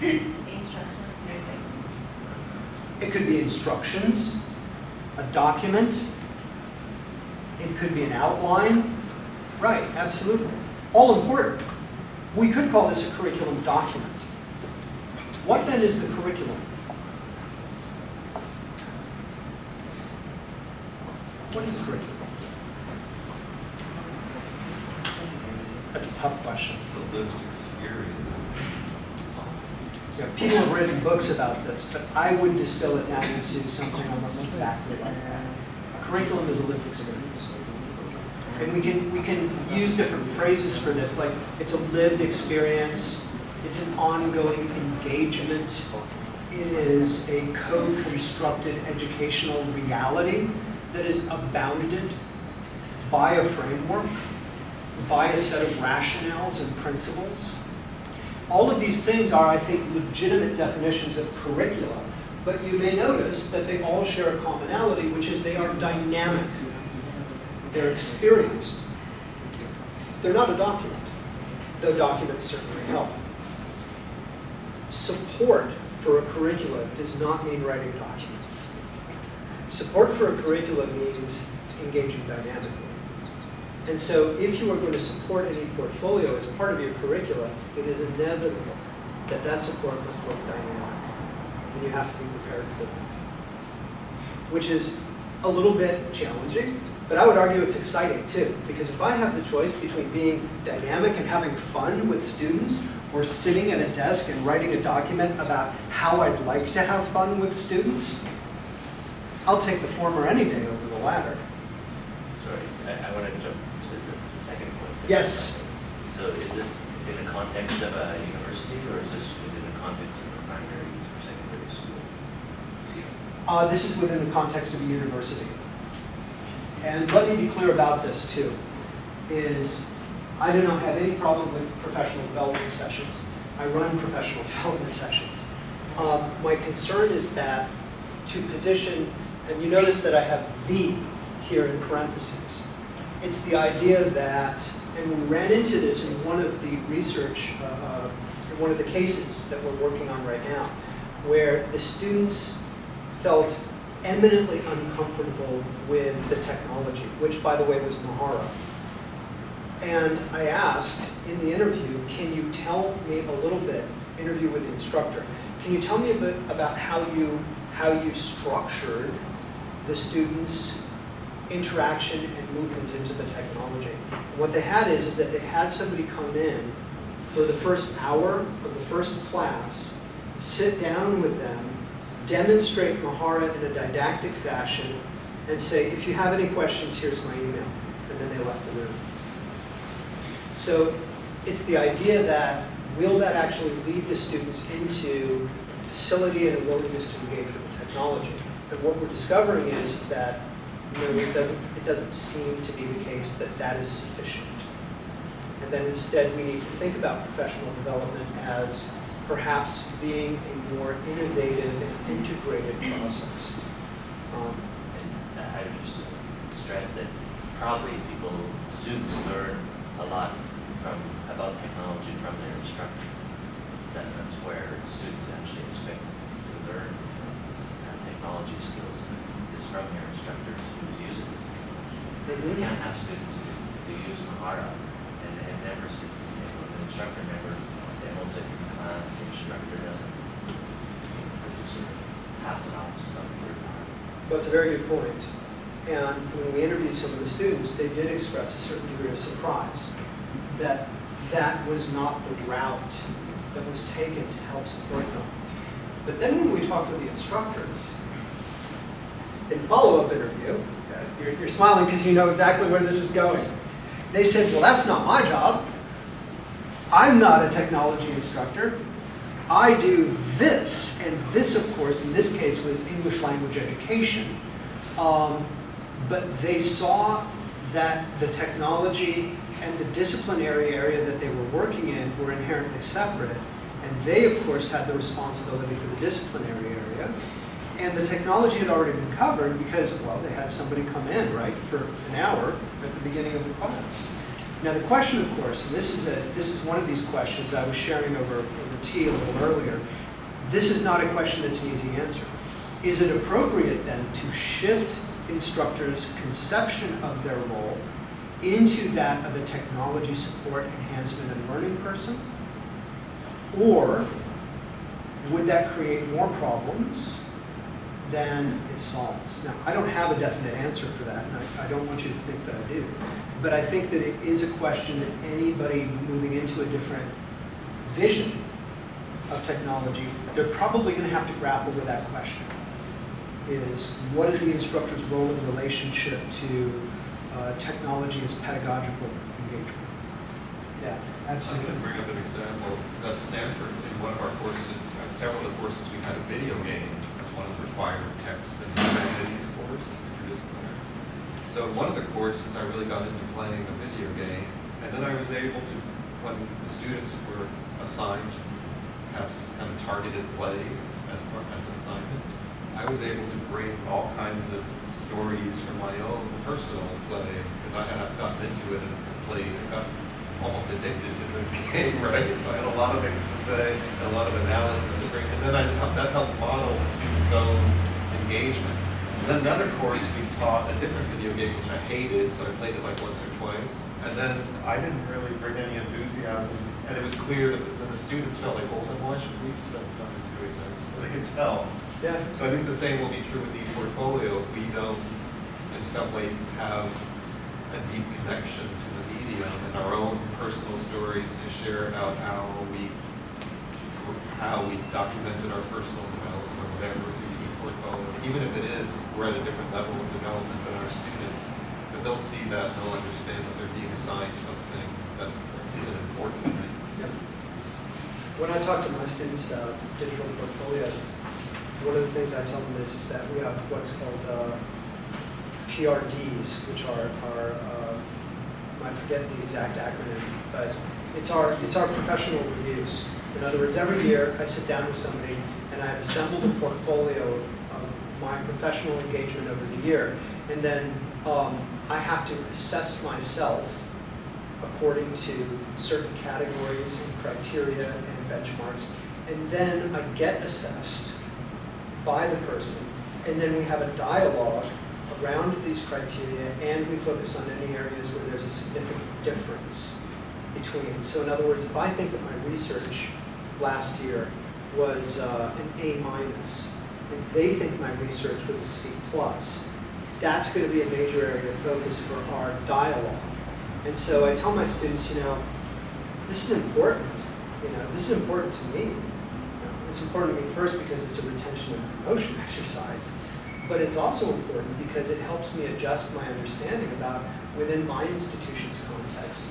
Instruction. It could be instructions, a document. It could be an outline. Right, absolutely. All important. We could call this a curriculum document. What then is the curriculum? What is a curriculum? That's a tough question. It's the lived experience. Yeah, people have written books about this, but I would distill it down into something almost exactly like that. A curriculum is a lived experience. And we can use different phrases for this, like it's a lived experience, it's an ongoing engagement, it is a co-constructed educational reality that is abounded by a framework, by a set of rationales and principles. All of these things are, I think, legitimate definitions of curricula, but you may notice that they all share a commonality, which is they are dynamic. They're experienced. They're not a document, though documents certainly help. Support for a curricula does not mean writing documents. Support for a curricula means engaging dynamically. And so if you are going to support any portfolio as part of your curricula, it is inevitable that that support must look dynamic. And you have to be prepared for that. Which is a little bit challenging, but I would argue it's exciting too. Because if I have the choice between being dynamic and having fun with students, or sitting at a desk and writing a document about how I'd like to have fun with students, I'll take the former any day over the latter. Sorry, I want to jump to the second point. Yes. So is this in the context of a university, or is this within the context of a primary or secondary school? This is within the context of a university. And let me be clear about this too, is I do not have any problem with professional development sessions. I run professional development sessions. My concern is that to position, and you notice that I have the here in parentheses. It's the idea that, and we ran into this in one of the research, in one of the cases that we're working on right now, where the students felt eminently uncomfortable with the technology, which by the way was Mahara. And I asked in the interview, can you tell me a little bit, interview with the instructor, can you tell me a bit about how you structured the students' interaction and movement into the technology? And what they had is that they had somebody come in for the first hour of the first class, sit down with them, demonstrate Mahara in a didactic fashion, and say, if you have any questions, here's my email. And then they left the room. So it's the idea that will that actually lead the students into facility and a willingness to engage with the technology? And what we're discovering is that it doesn't seem to be the case that that is sufficient. And then instead we need to think about professional development as perhaps being a more innovative and integrated process. And I would just stress that probably students learn a lot about technology from their instructor. That's where students actually expect to learn from technology skills is from their instructors who's using this technology. We can't ask students to use Mahara and never sit, the instructor never demos it in class, the instructor doesn't, they just sort of pass it off to some third party. Well, that's a very good point. And when we interviewed some of the students, they did express a certain degree of surprise that that was not the route that was taken to help support them. But then when we talked with the instructors, in follow-up interview, okay, you're smiling because you know exactly where this is going. They said, well, that's not my job. I'm not a technology instructor. I do this, and this, of course, in this case was English language education. But they saw that the technology and the disciplinary area that they were working in were inherently separate. And they, of course, had the responsibility for the disciplinary area. And the technology had already been covered because, well, they had somebody come in, right, for an hour at the beginning of the class. Now, the question, of course, and this is one of these questions I was sharing over tea a little earlier. This is not a question that's an easy answer. Is it appropriate then to shift instructors' conception of their role into that of a technology support, enhancement, and learning person? Or would that create more problems than it solves? Now, I don't have a definite answer for that, and I don't want you to think that I do. But I think that it is a question that anybody moving into a different vision of technology, they're probably going to have to grapple with that question. Is what is the instructor's role in relationship to technology as pedagogical engagement? Yeah, I'm absolutely. going to bring up an example. Because at Stanford, in one of our courses, several of the courses, we had a video game as one of the required texts in the humanities course, interdisciplinary. So in one of the courses, I really got into playing a video game, and then I was able to, when the students were assigned to have kind of targeted play as an assignment, I was able to bring all kinds of stories from my own personal play, because I had gotten into it and played, and got almost addicted to the game, right? So I had a lot of things to say, and a lot of analysis to bring, and then that helped model the student's own engagement. And then another course, we taught a different video game, which I hated, so I played it like once or twice. And then I didn't really bring any enthusiasm, and it was clear that the students felt like, well, then why should we spend time doing this? So they could tell. Yeah. So I think the same will be true with the eportfolio if we don't, in some way, have a deep connection to the medium and our own personal stories to share about how we documented our personal development or whatever through the eportfolio. Even if it is, we're at a different level of development than our students, but they'll see that and they'll understand that they're being assigned something that isn't important. Right? Yep. When I talk to my students about digital portfolios, one of the things I tell them is that we have what's called PRDs, which are I forget the exact acronym, but it's our professional reviews. In other words, every year I sit down with somebody and I've assembled a portfolio of my professional engagement over the year, and then I have to assess myself according to certain categories and criteria and benchmarks, and then I get assessed by the person, and then we have a dialogue around these criteria, and we focus on any areas where there's a significant difference between. So in other words, if I think that my research last year was an A-, and they think my research was a C+, that's going to be a major area of focus for our dialogue. And so I tell my students, this is important. This is important to me. It's important to me first because it's a retention and promotion exercise, but it's also important because it helps me adjust my understanding about, within my institution's context,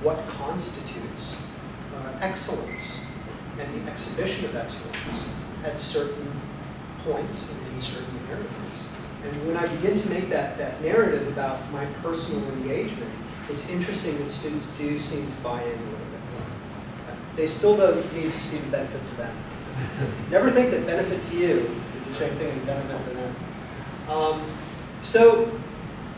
what constitutes excellence and the exhibition of excellence at certain points and in certain areas. And when I begin to make that narrative about my personal engagement, it's interesting that students do seem to buy in a little bit more. They still don't need to see the benefit to them. Never think that benefit to you is the same thing as benefit to them. So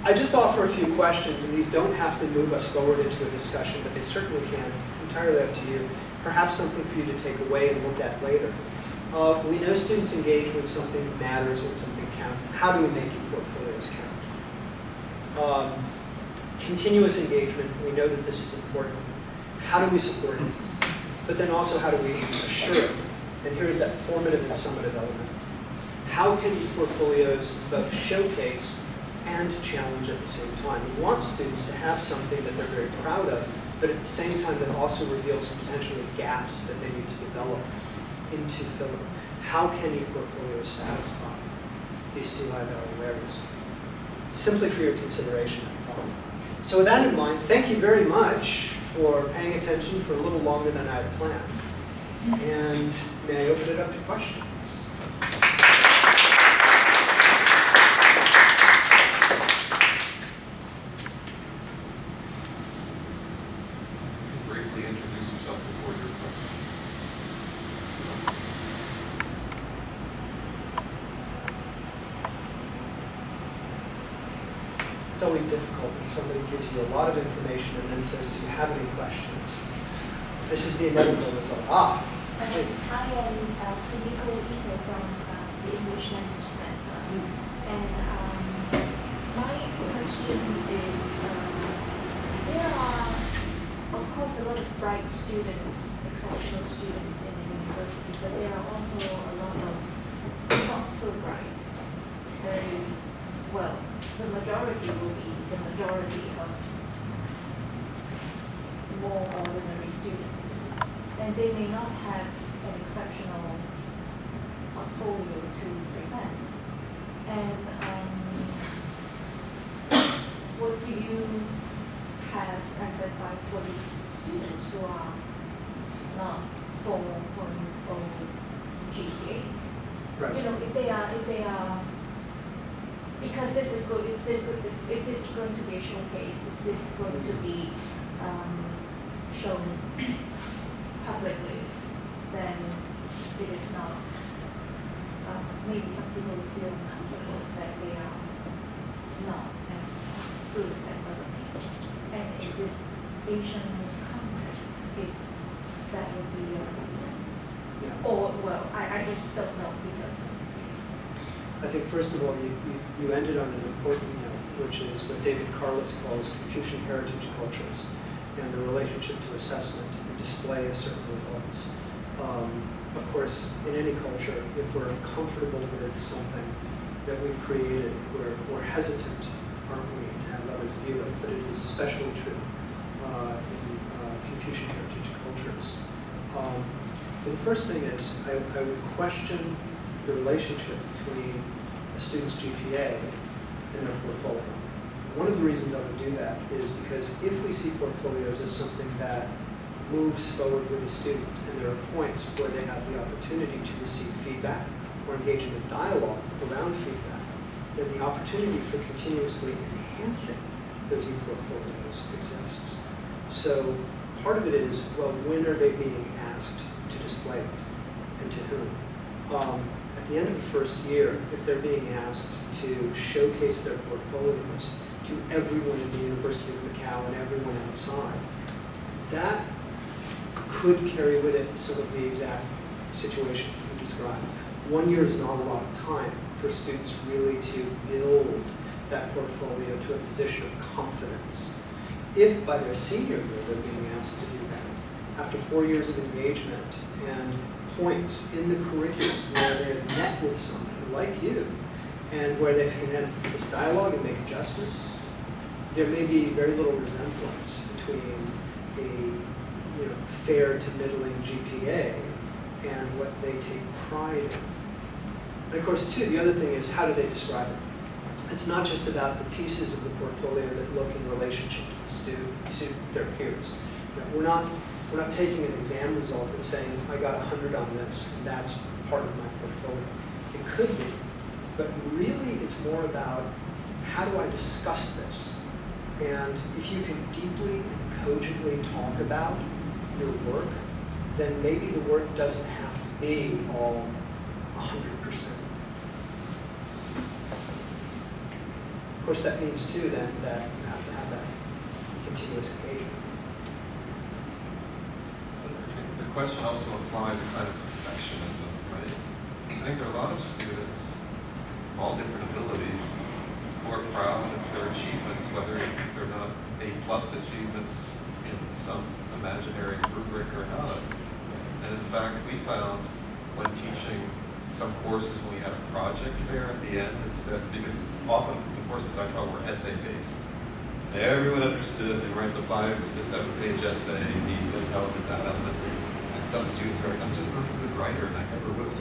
I just offer a few questions, and these don't have to move us forward into a discussion, but they certainly can. Entirely up to you. Perhaps something for you to take away and look at later. We know students engage when something matters, when something counts. How do we make eportfolios count? Continuous engagement, we know that this is important. How do we support it? But then also, how do we assure it? And here's that formative and summative element. How can eportfolios both showcase and challenge at the same time? We want students to have something that they're very proud of, but at the same time that also reveals potentially gaps that they need to develop into filling. How can eportfolios satisfy? these two high-value areas. Simply for your consideration. So with that in mind, thank you very much for paying attention for a little longer than I had planned. And may I open it up to questions? Briefly introduce yourself before your question. It's always difficult when somebody gives you a lot of information and then says, do you have any questions? This is the inevitable result. I am Sumiko Ito from the English Language Center. And my question is, there are, of course, a lot of bright students, exceptional students in the university, but there are also a lot of not so bright, very well. The majority will be the majority of more ordinary students. And they may not have an exceptional portfolio to present. And what do you have as advice for these students who are not 4.0 GPAs? Right. You know, if they are, because this is going, if this is going to be a showcase, if this is going to be shown publicly, then it is not. Maybe some people will feel uncomfortable that they are not as good as other people. And in this Asian context, if that would be Yeah. or well, I just don't know because. I think first of all, you ended on an important note, which is what David Carlis calls Confucian heritage cultures and the relationship to assessment and display of certain results. Of course, in any culture, if we're uncomfortable with something that we've created, we're hesitant, aren't we, to have others view it, but it is especially true in Confucian heritage cultures. But the first thing is, I would question the relationship between a student's GPA and their portfolio. One of the reasons I would do that is because if we see portfolios as something that moves forward with a student, and there are points where they have the opportunity to receive feedback or engage in a dialogue around feedback, then the opportunity for continuously enhancing those e-portfolios exists. So part of it is, well, when are they being asked to display it, and to whom? At the end of the first year, if they're being asked to showcase their portfolios to everyone in the University of Macau and everyone outside, that could carry with it some of the exact situations that you described. 1 year is not a lot of time for students really to build that portfolio to a position of confidence. If by their senior year they're being asked to do that, after 4 years of engagement and points in the curriculum where they have met with someone like you and where they can have this dialogue and make adjustments, there may be very little resemblance between a fair to middling GPA and what they take pride in. And of course, too, the other thing is, how do they describe it? It's not just about the pieces of the portfolio that look in relationship to their peers. We're not taking an exam result and saying, I got 100 on this, and that's part of my portfolio. It could be, but really it's more about, how do I discuss this? And if you can deeply and cogently talk about your work, then maybe the work doesn't have to be all 100%. Of course, that means too then that you have to have that continuous engagement. I think the question also implies a kind of perfectionism, right? I think there are a lot of students, all different abilities, who are proud of their achievements, whether they're not A+ achievements in some imaginary rubric or not. And in fact, we found when teaching some courses, when we had a project fair at the end instead, because often the courses I taught were essay-based. Everyone understood, they write the 5 to 7 page essay, need this element, that element. And some students are like, I'm just not a good writer and I never will be.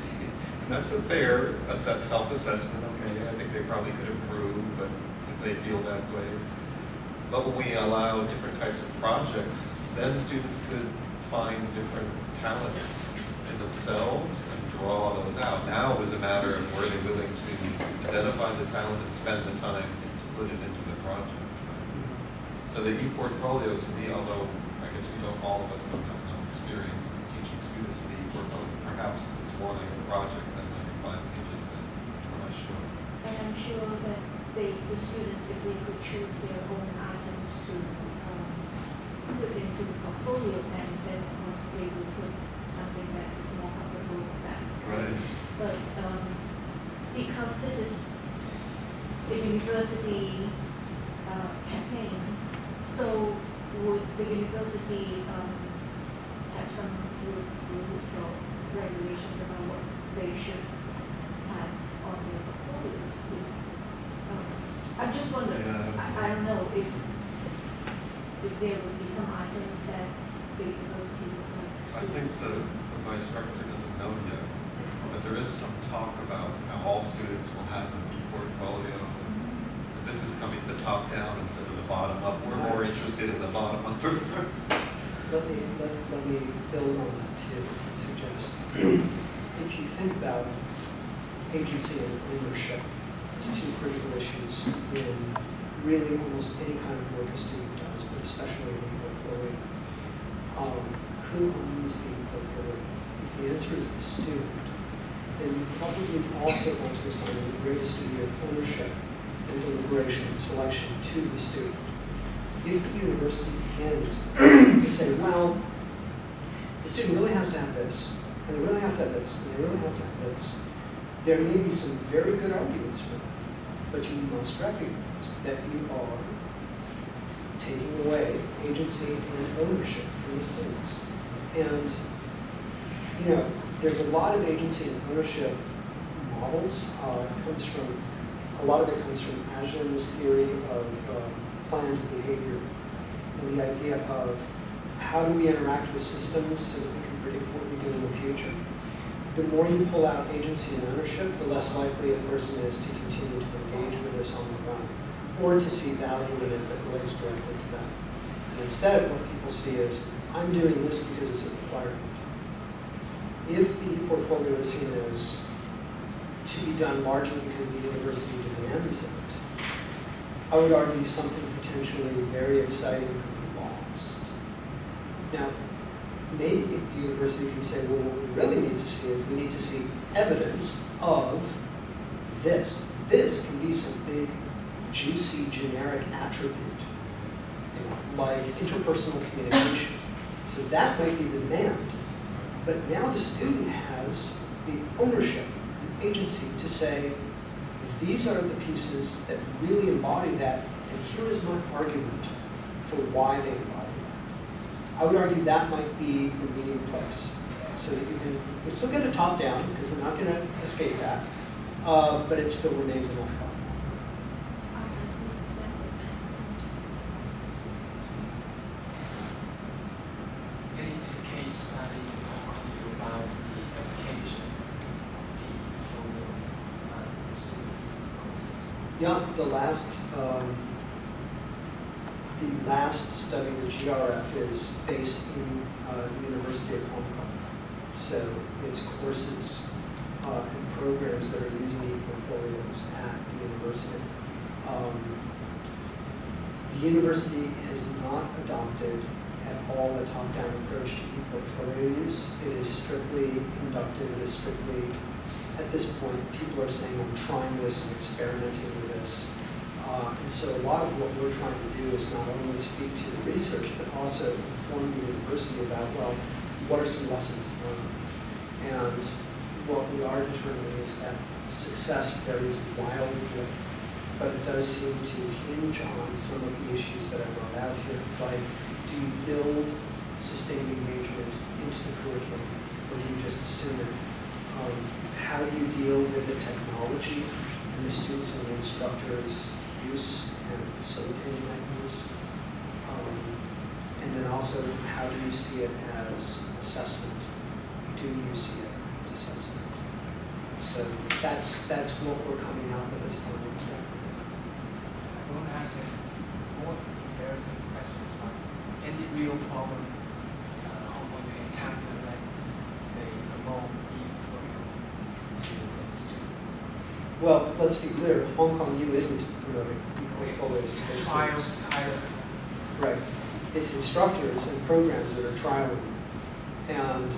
That's a fair self-assessment, okay, I think they probably could improve, but if they feel that way. But when we allow different types of projects, then students could find different talents in themselves and draw those out. Now it was a matter of were they willing to identify the talent and spend the time to put it into the project. Right? So the ePortfolio to me, although I guess all of us don't have enough experience teaching students with the ePortfolio, perhaps it's more like a project than like 5 pages, I'm not sure. And I'm sure that the students, if they could choose their own items to put into the portfolio, then of course they would put something that is more comfortable with that. Right. But because this is a university campaign, so would the university have some rules or regulations about what they should have on their portfolios? I'm just wondering, Yeah. I don't know if there would be some items that the university would like to. I think the vice rector doesn't know yet, but there is some talk about how all students will have an ePortfolio. But this is coming the top down instead of the bottom up. We're more interested in the bottom up. Let me build on that too and suggest, if you think about agency and ownership as two critical issues in really almost any kind of work a student does, but especially in the portfolio, who owns the portfolio? If the answer is the student, then you probably also want to assign the greatest degree of ownership and deliberation and selection to the student. If the university begins to say, well, the student really has to have this, and they really have to have this, and they really have to have this, there may be some very good arguments for that, but you must recognize that you are taking away agency and ownership from the students. And, you know, there's a lot of agency and ownership models. A lot of it comes from Agen's theory of planned behavior, and the idea of how do we interact with systems so that we can predict what we do in the future. The more you pull out agency and ownership, the less likely a person is to continue to engage with this on the run, or to see value in it that relates directly to that. And instead, what people see is, I'm doing this because it's a requirement. If the ePortfolio is seen as to be done largely because the university demands it, I would argue something potentially very exciting could be lost. Now, maybe the university can say, well, what we really need to see is we need to see evidence of this. This can be some big, juicy, generic attribute, like interpersonal communication. So that might be the demand. But now the student has the ownership and agency to say, these are the pieces that really embody that, and here is my argument for why they embody that. I would argue that might be the meeting place, so that you can still get a top down, because we're not going to escape that, but it still remains enough top down. Any case study about the application of the portfolio students courses? Yeah, the last study, the GRF, is based in the University of Hong Kong. So it's courses and programs that are using ePortfolios at the university. The university has not adopted at all a top-down approach to ePortfolio use. It is strictly inductive. It is strictly, at this point, people are saying, I'm trying this, I'm experimenting with this. And so a lot of what we're trying to do is not only speak to the research, but also inform the university about, well, what are some lessons learned? And what we are determining is that success varies wildly, but it does seem to hinge on some of the issues that I brought out here, like, do you build sustained engagement into the curriculum, or do you just assume it? How do you deal with the technology and the students and the instructors' use and facilitating that use? And then also, how do you see it as assessment? Do you see it as assessment? So that's what we're coming out with this point. I want to ask a more embarrassing questions, but any real problem Hong Kong may encounter when they promote ePortfolio to the students? Well, let's be clear, Hong Kong U isn't promoting ePortfolios to their Trial, students. Right. It's instructors and programs that are trialing. And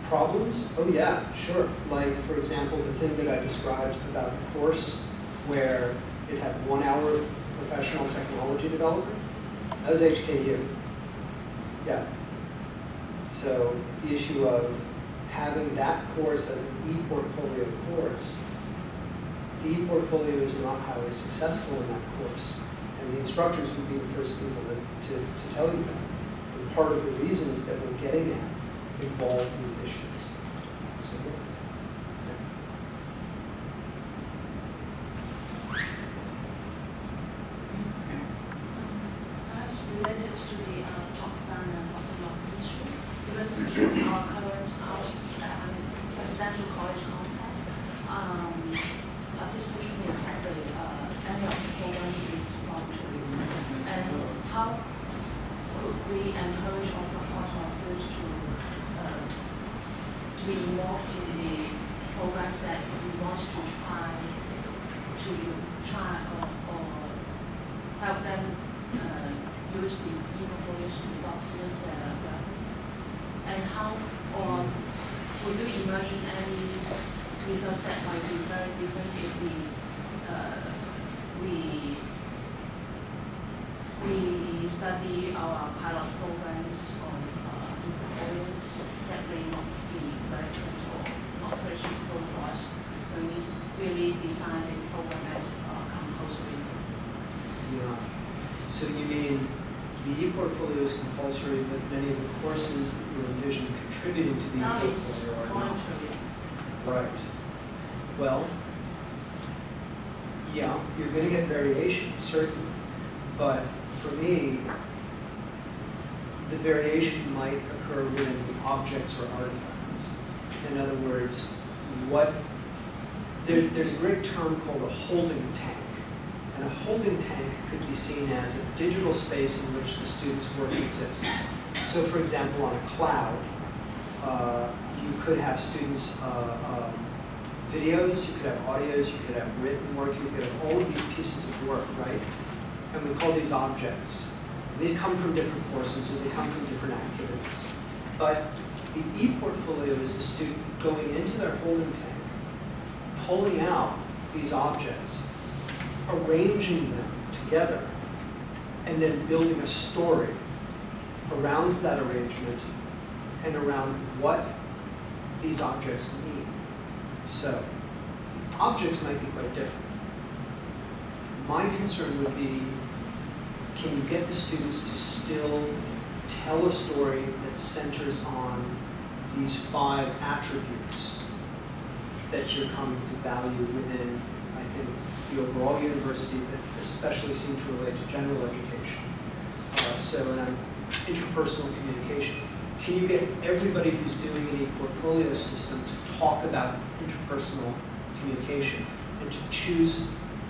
problems? Oh yeah, sure. Like, for example, the thing that I described about the course where it had 1 hour of professional technology development. That was HKU. Yeah. So the issue of having that course as an ePortfolio course, the ePortfolio is not highly successful in that course. And the instructors would be the first people to tell you that. And part of the reasons that we're getting at involve these issues. So, yeah. Perhaps related to the top-down and bottom-up issue, because in our current residential college context, participation in any of the programs is voluntary. And how could we encourage or support our students to be involved in the programs that we want to try or help them use the ePortfolios to document their learning? And how, or would you imagine any results that might be very different if we study our pilot programs of ePortfolios that may not be relevant or not very suitable for us when we really design the program as compulsory? Yeah. So you mean the ePortfolio is compulsory, but many of the courses that you envision contributing to the Now it's ePortfolio are not? voluntary. Right. Well, yeah, you're going to get variation, certainly. But for me, the variation might occur when objects or artifacts. In other words, there's a great term called a holding tank. And a holding tank could be seen as a digital space in which the student's work exists. So for example, on a cloud, you could have students' videos, you could have audios, you could have written work, you could have all of these pieces of work, right? And we call these objects. And these come from different courses or they come from different activities. But the ePortfolio is the student going into their holding tank, pulling out these objects, arranging them together, and then building a story around that arrangement and around what these objects mean. So, objects might be quite different. My concern would be, can you get the students to still tell a story that centers on these 5 attributes that you're coming to value within, I think, the overall university that especially seem to relate to general education. So in interpersonal communication, can you get everybody who's doing an ePortfolio system to talk about interpersonal communication and to choose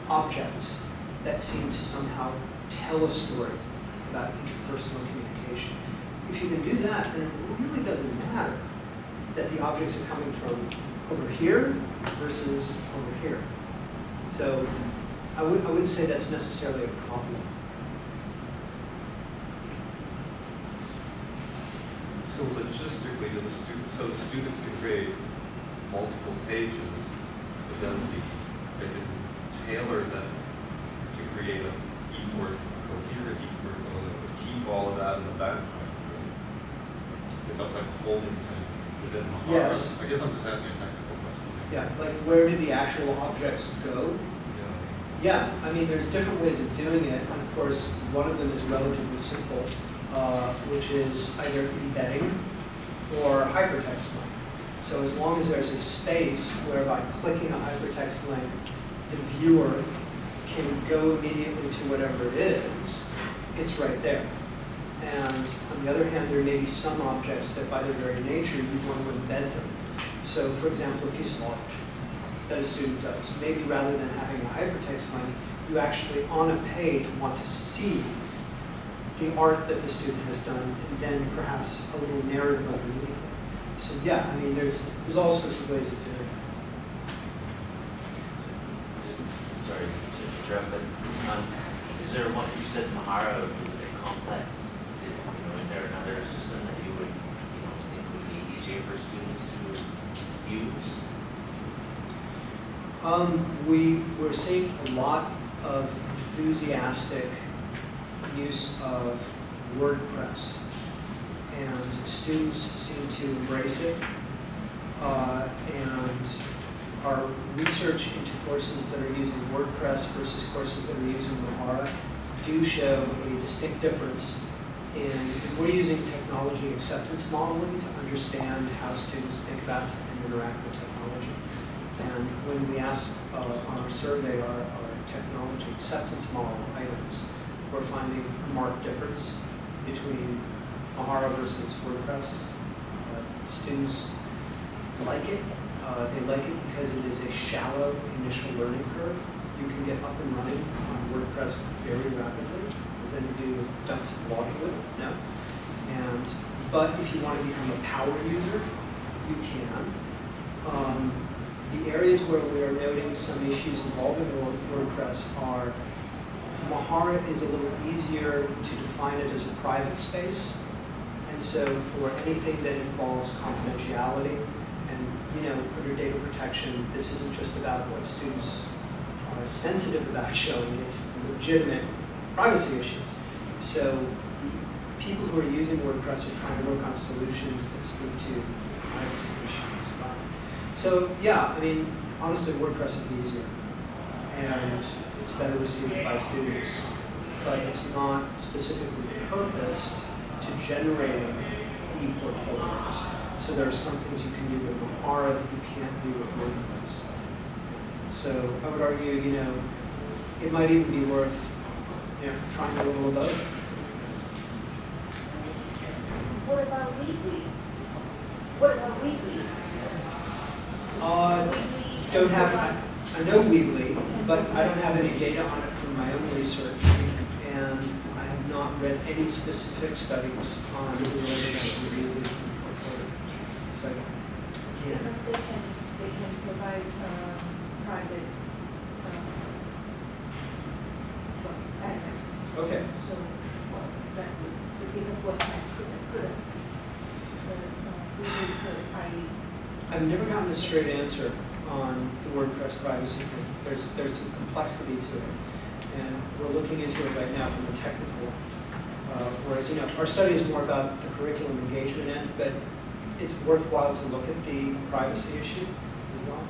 objects that seem to somehow tell a story about interpersonal communication? If you can do that, then it really doesn't matter that the objects are coming from over here versus over here. So I wouldn't say that's necessarily a problem. So logistically, so the students can create multiple pages, but then they can tailor them to create a coherent ePortfolio, but keep all of that in the background. Right? It's almost like a holding tank within the hardware. Yes. I guess I'm just asking a technical question. Yeah, like where do the actual objects go? Yeah, I mean, there's different ways of doing it, and of course, one of them is relatively simple, which is either embedding or hypertext link. So as long as there's a space whereby clicking a hypertext link, the viewer can go immediately to whatever it is, it's right there. And on the other hand, there may be some objects that by their very nature, you want to embed them. So for example, a piece of art. that a student does. Maybe rather than having a hypertext link, you actually on a page want to see the art that the student has done, and then perhaps a little narrative underneath it. So yeah, I mean, there's all sorts of ways of doing it. Sorry to interrupt, but is there one, you said Mahara was a bit complex. Is there another system that you would, think would be easier for students to use? We're seeing a lot of enthusiastic use of WordPress, and students seem to embrace it. And our research into courses that are using WordPress versus courses that are using Mahara do show a distinct difference in, we're using technology acceptance modeling to understand how students think about and interact with technology. And when we ask on our survey our technology acceptance model items, we're finding a marked difference between Mahara versus WordPress. Students like it. They like it because it is a shallow initial learning curve. You can get up and running on WordPress very rapidly. Has any of you have done some blogging with it? No? But if you want to become a power user, you can. The areas where we are noting some issues involving WordPress are Mahara is a little easier to define it as a private space. And so for anything that involves confidentiality, and under data protection, this isn't just about what students are sensitive about showing, it's legitimate privacy issues. So people who are using WordPress are trying to work on solutions that speak to privacy issues as well. So yeah, I mean, honestly, WordPress is easier, and it's better received by students, but it's not specifically purposed to generate e-portfolios. So there are some things you can do with Mahara that you can't do with WordPress. So I would argue, it might even be worth, trying a little of both. What about weekly? What about weekly? Don't have, I know Weebly, but I don't have any data on it from my own research, and I have not read any specific studies on the relationship with Weebly and portfolio. So I can't. Because they can provide private addresses. Okay. So that would, because WordPress couldn't. Weekly could. I've never gotten a straight answer on the WordPress privacy thing. There's some complexity to it, and we're looking into it right now from a technical end. Whereas, our study is more about the curriculum engagement end, but it's worthwhile to look at the privacy issue as well.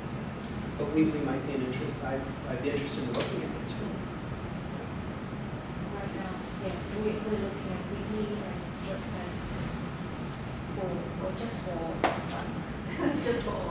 But Weebly might be an interest. I'd be interested in looking at this. Right now, yeah, we're looking at weekly and WordPress or just for fun, just for